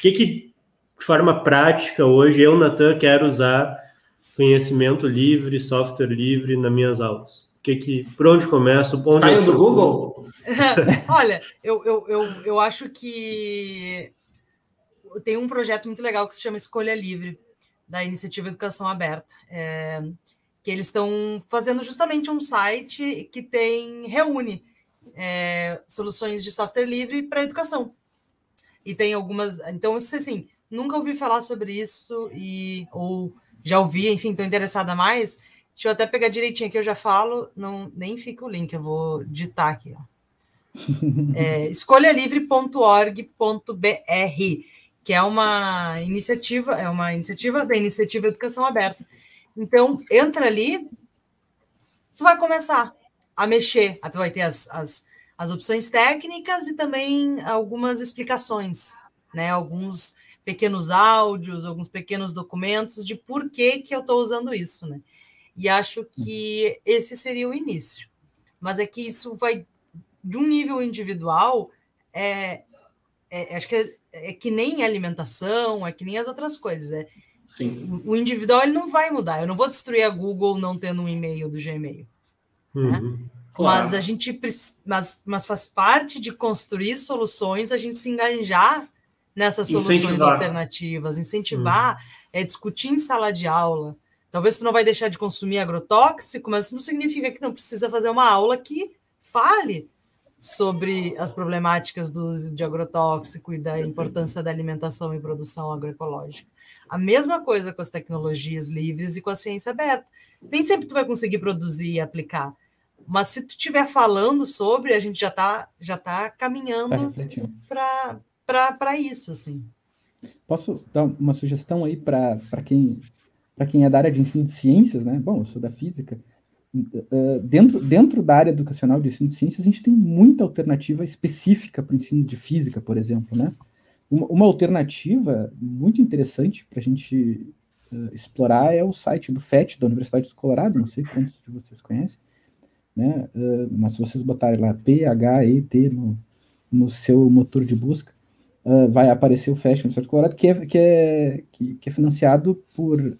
De forma prática hoje, eu, Natan, quero usar conhecimento livre, software livre nas minhas aulas? Por onde começo? Saiam do Google? Olha, eu acho que tem um projeto muito legal que se chama Escolha Livre, da Iniciativa Educação Aberta, que eles estão fazendo justamente um site que reúne soluções de software livre para a educação. E tem algumas... Então, assim, nunca ouvi falar sobre isso, ou já ouvi, enfim, estou interessada mais. Deixa eu até pegar direitinho aqui, eu já falo, nem fica o link, eu vou digitar aqui. escolhalivre.org.br, que é uma iniciativa da Iniciativa Educação Aberta. Então, entra ali, tu vai começar a mexer, tu vai ter as opções técnicas e também algumas explicações, né? Alguns pequenos áudios, alguns pequenos documentos de por que eu estou usando isso, né? E acho que esse seria o início. Mas é que isso vai, de um nível individual, acho que é que nem alimentação, é que nem as outras coisas. Sim. O individual ele não vai mudar. Eu não vou destruir a Google não tendo um e-mail do Gmail. Né? Claro. Mas faz parte de construir soluções, a gente se engajar nessas soluções alternativas, incentivar, discutir em sala de aula. Talvez tu não vai deixar de consumir agrotóxico, mas isso não significa que não precisa fazer uma aula que fale sobre as problemáticas do uso de agrotóxico e da importância da alimentação e produção agroecológica. A mesma coisa com as tecnologias livres e com a ciência aberta. Nem sempre tu vai conseguir produzir e aplicar, mas se tu estiver falando sobre, a gente já tá caminhando para isso, assim. Posso dar uma sugestão aí para quem é da área de ensino de ciências, né? Bom, eu sou da física. Dentro da área educacional de ensino de ciências, a gente tem muita alternativa específica para o ensino de física, por exemplo, né? Uma alternativa muito interessante para a gente explorar é o site do FET, da Universidade do Colorado, não sei quantos de vocês conhecem, né? Mas se vocês botarem lá PHET no seu motor de busca, vai aparecer o FET da Universidade do Colorado, que é financiado por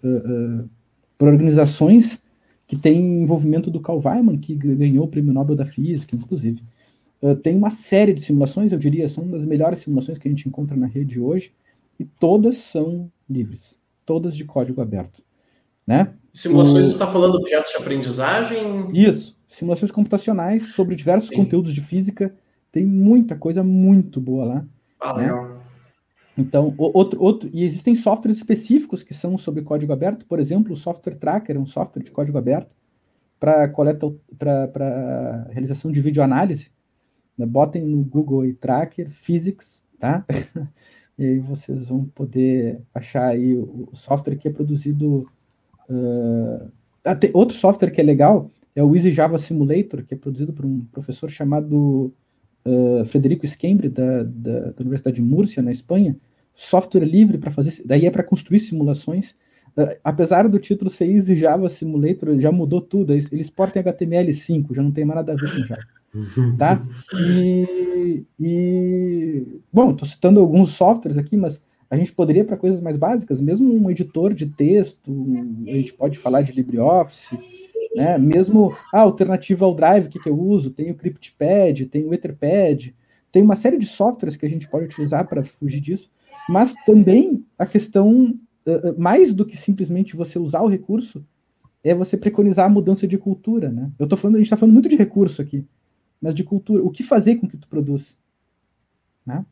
organizações que tem envolvimento do Carl Weiman, que ganhou o Prêmio Nobel da Física, inclusive. tem uma série de simulações, eu diria, são uma das melhores simulações que a gente encontra na rede hoje, e todas são livres, todas de código aberto. Né? Simulações, tu está falando de objetos de aprendizagem? Isso, simulações computacionais sobre diversos conteúdos de física, tem muita coisa muito boa lá. Né? Legal. Então, e existem softwares específicos que são sobre código aberto, por exemplo, o Software Tracker é um software de código aberto para realização de videoanálise. Né? Botem no Google aí, Tracker, Physics, tá? E aí vocês vão poder achar aí o software que é produzido. Tem outro software que é legal é o Easy Java Simulator, que é produzido por um professor chamado Frederico Schembri, da Universidade de Múrcia, na Espanha. Software livre para fazer, daí é para construir simulações. Apesar do título ser Easy Java Simulator, já mudou tudo. Eles exportam HTML5, já não tem mais nada a ver com Java. Tá? Bom, estou citando alguns softwares aqui, mas a gente poderia para coisas mais básicas, mesmo um editor de texto, a gente pode falar de LibreOffice, né? Mesmo a alternativa ao Drive que eu uso, tem o CryptPad, tem o Etherpad, tem uma série de softwares que a gente pode utilizar para fugir disso, mas também a questão, mais do que simplesmente você usar o recurso, é você preconizar a mudança de cultura, né? A gente está falando muito de recurso aqui, mas de cultura, o que fazer com o que tu produz, né?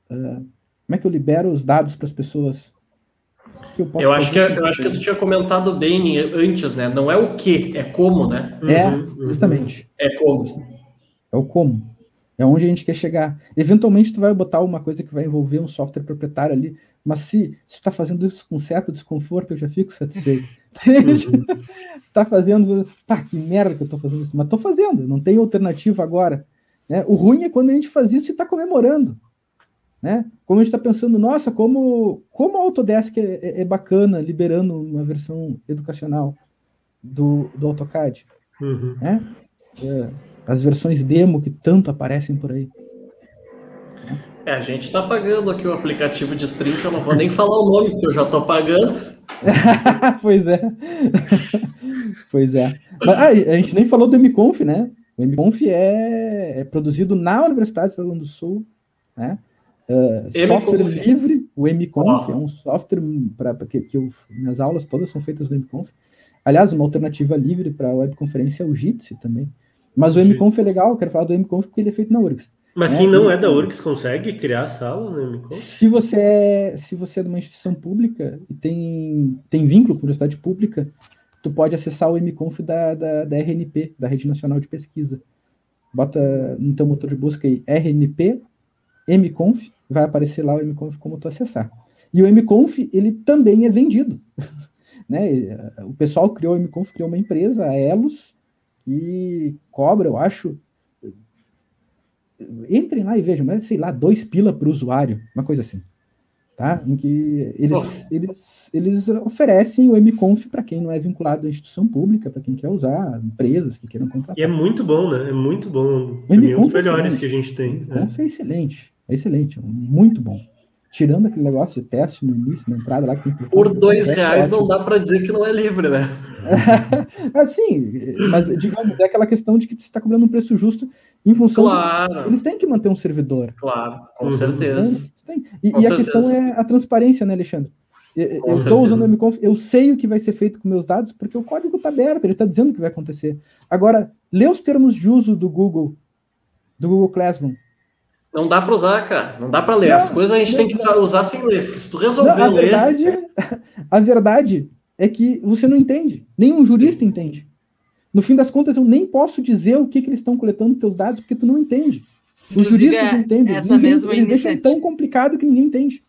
Como é que eu libero os dados para as pessoas? Eu acho que tu tinha comentado bem antes, né? Não é o que, é como, né? Justamente. É como. É o como. É onde a gente quer chegar. Eventualmente tu vai botar uma coisa que vai envolver um software proprietário ali, mas se tu está fazendo isso com certo desconforto, eu já fico satisfeito. Tu tá fazendo, que merda que eu tô fazendo isso, mas tô fazendo, não tem alternativa agora. Né? O ruim é quando a gente faz isso e tá comemorando. Né? Como a gente está pensando, nossa, como a Autodesk é bacana, liberando uma versão educacional do AutoCAD. Né? As versões demo que tanto aparecem por aí. A gente está pagando aqui o aplicativo de stream, que eu não vou nem falar o nome, porque eu já estou pagando. Pois é. Pois é. Mas, a gente nem falou do MConf, né? O MConf é produzido na Universidade do Rio Grande do Sul, né? Software livre, o MConf é um software que minhas aulas todas são feitas no MConf. Aliás, uma alternativa livre para a webconferência é o Jitsi também. Mas o MConf é legal, eu quero falar do MConf porque ele é feito na URGS. Mas quem não é da URGS consegue criar a sala no MConf? Se você é de uma instituição pública e tem vínculo com a universidade pública, tu pode acessar o MConf da RNP, da Rede Nacional de Pesquisa. Bota no teu motor de busca aí, RNP, MConf, vai aparecer lá o MConf como tu acessar. E o MConf, ele também é vendido. Né? O pessoal criou o MConf, criou uma empresa, a Elos, que cobra, eu acho... Entrem lá e vejam, mas sei lá, 2 pila para o usuário, uma coisa assim. Tá? Em que eles oferecem o MConf para quem não é vinculado à instituição pública, para quem quer usar, empresas que queiram contratar. E é muito bom, né? É muito bom. É um dos melhores que a gente tem. O MConf é excelente, muito bom. Tirando aquele negócio de teste no início, na entrada lá que tem que por R$2 não dá para dizer que não é livre, né? Assim, mas digamos, é aquela questão de que você está cobrando um preço justo em função eles têm que manter um servidor. Claro, com certeza. E a questão é a transparência, né, Alexandre? Eu estou usando o MConf, eu sei o que vai ser feito com meus dados, porque o código está aberto, ele está dizendo o que vai acontecer. Agora, lê os termos de uso do Google Classroom. Não dá para usar, cara. Não dá para ler. As coisas a gente tem que usar sem ler. Se tu resolver ler... A verdade é que você não entende. Nenhum jurista entende. No fim das contas, eu nem posso dizer o que eles estão coletando teus dados, porque tu não entende. Os juristas não entendem. Eles deixam tão complicado que ninguém entende.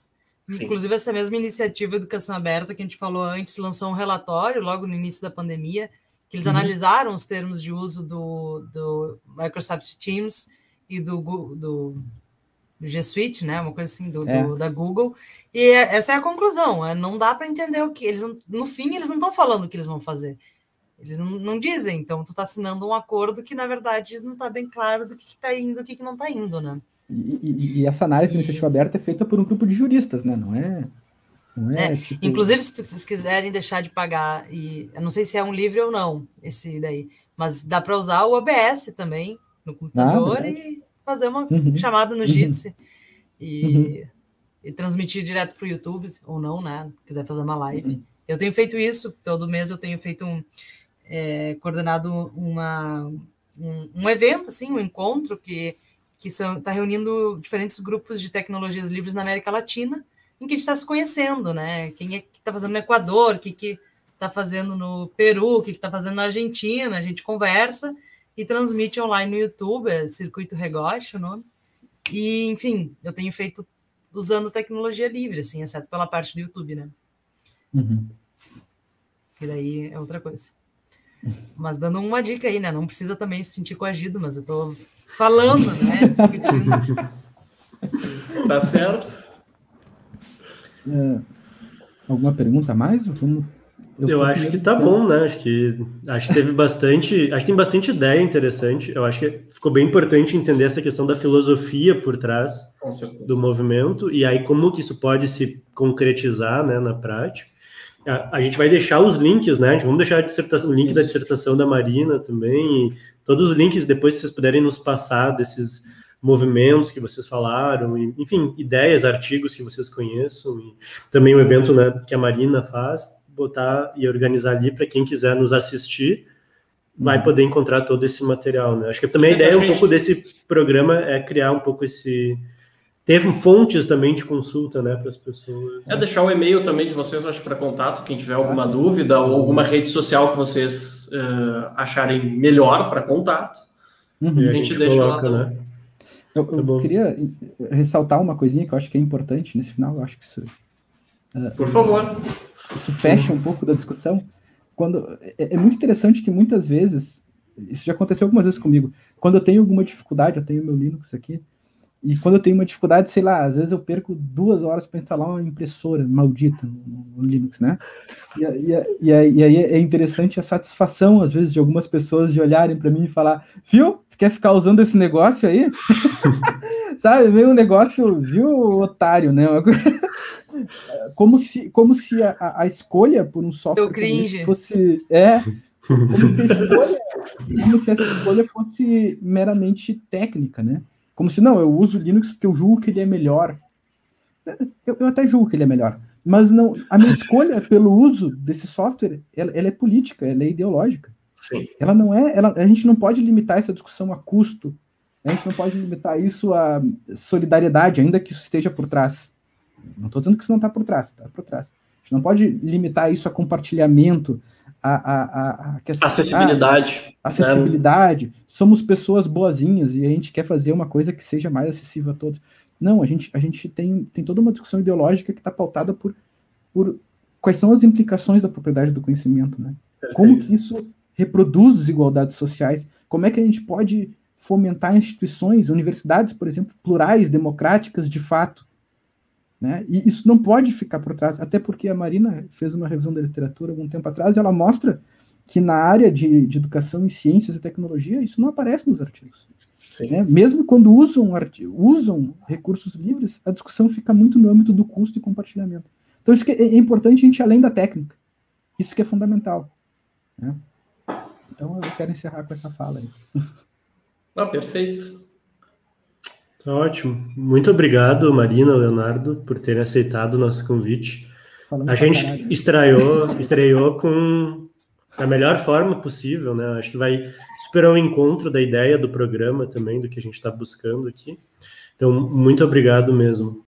Inclusive, essa mesma iniciativa Educação Aberta, que a gente falou antes, lançou um relatório logo no início da pandemia, que eles analisaram os termos de uso do Microsoft Teams e do G Suite, né? Uma coisa assim, da Google. E essa é a conclusão. Não dá para entender o que eles... No fim, eles não estão falando o que eles vão fazer. Eles não dizem. Então, tu está assinando um acordo que, na verdade, não está bem claro do que está indo e o que não está indo, né? E essa análise de iniciativa aberta é feita por um grupo de juristas, né? Não é tipo... Inclusive, se vocês quiserem deixar de pagar, e eu não sei se é um livre ou não, esse daí, mas dá para usar o OBS também, no computador e fazer uma chamada no Jitsi e transmitir direto para o YouTube, ou não, né? Se quiser fazer uma live. Eu tenho feito isso, todo mês eu tenho feito coordenado um evento, assim, um encontro que está reunindo diferentes grupos de tecnologias livres na América Latina, em que a gente está se conhecendo, né? Quem é que está fazendo no Equador, o que está fazendo no Peru, o que está fazendo na Argentina, a gente conversa e transmite online no YouTube, Circuito Regoche, o nome. E, enfim, eu tenho feito usando tecnologia livre, assim, exceto pela parte do YouTube, né? E daí é outra coisa. Mas dando uma dica aí, né? Não precisa também se sentir coagido, mas eu tô falando, né? Discutindo. Tá certo. Alguma pergunta a mais? Eu acho que tá bom, né? Acho que teve bastante. Acho que tem bastante ideia interessante. Eu acho que ficou bem importante entender essa questão da filosofia por trás do movimento, e aí como que isso pode se concretizar, né, na prática. A gente vai deixar os links, né? Vamos deixar o link da dissertação da Marina também, e todos os links depois, se vocês puderem nos passar desses movimentos que vocês falaram, e, enfim, ideias, artigos que vocês conheçam, e também o evento, né, que a Marina faz, botar e organizar ali para quem quiser nos assistir, vai poder encontrar todo esse material, né? Acho que também a ideia um pouco desse programa é criar um pouco teve fontes também de consulta, né, para as pessoas. Deixar o e-mail também de vocês, acho, para contato, quem tiver alguma dúvida ou alguma rede social que vocês acharem melhor para contato. A gente deixa coloca, lá. Né? Eu queria ressaltar uma coisinha que eu acho que é importante nesse final, eu acho que isso... Por favor. Isso fecha um pouco da discussão. É muito interessante que muitas vezes, isso já aconteceu algumas vezes comigo, quando eu tenho alguma dificuldade, eu tenho meu Linux aqui, e quando eu tenho uma dificuldade, sei lá, às vezes eu perco 2 horas para instalar uma impressora maldita no Linux, né? E aí é interessante a satisfação, às vezes, de algumas pessoas de olharem para mim e falar, viu? Tu quer ficar usando esse negócio aí? Sabe? Meio um negócio, viu, otário, né? Como se a escolha por um software fosse... como se essa escolha fosse meramente técnica, né? Como se, não, eu uso o Linux porque eu julgo que ele é melhor. Eu até julgo que ele é melhor. Mas não, a minha escolha pelo uso desse software, ela é política, ela é ideológica. Sim. Ela não é... a gente não pode limitar essa discussão a custo. A gente não pode limitar isso a solidariedade, ainda que isso esteja por trás. Não estou dizendo que isso não está por trás, está por trás. A gente não pode limitar isso a compartilhamento, a acessibilidade. Acessibilidade. Somos pessoas boazinhas e a gente quer fazer uma coisa que seja mais acessível a todos. Não, a gente tem toda uma discussão ideológica que está pautada por quais são as implicações da propriedade do conhecimento, né? Como que isso reproduz desigualdades sociais? Como é que a gente pode fomentar instituições, universidades, por exemplo, plurais, democráticas, de fato, né? E isso não pode ficar por trás, até porque a Marina fez uma revisão da literatura algum tempo atrás e ela mostra que na área de educação em ciências e tecnologia isso não aparece nos artigos. Né? Mesmo quando usam recursos livres, a discussão fica muito no âmbito do custo e compartilhamento. Então isso que é importante a gente ir além da técnica. Isso que é fundamental. Né? Então eu quero encerrar com essa fala aí. Perfeito. Tá ótimo. Muito obrigado, Marina, Leonardo, por terem aceitado o nosso convite. A gente estreou da melhor forma possível, né? Acho que vai superar o encontro da ideia do programa também, do que a gente está buscando aqui. Então, muito obrigado mesmo.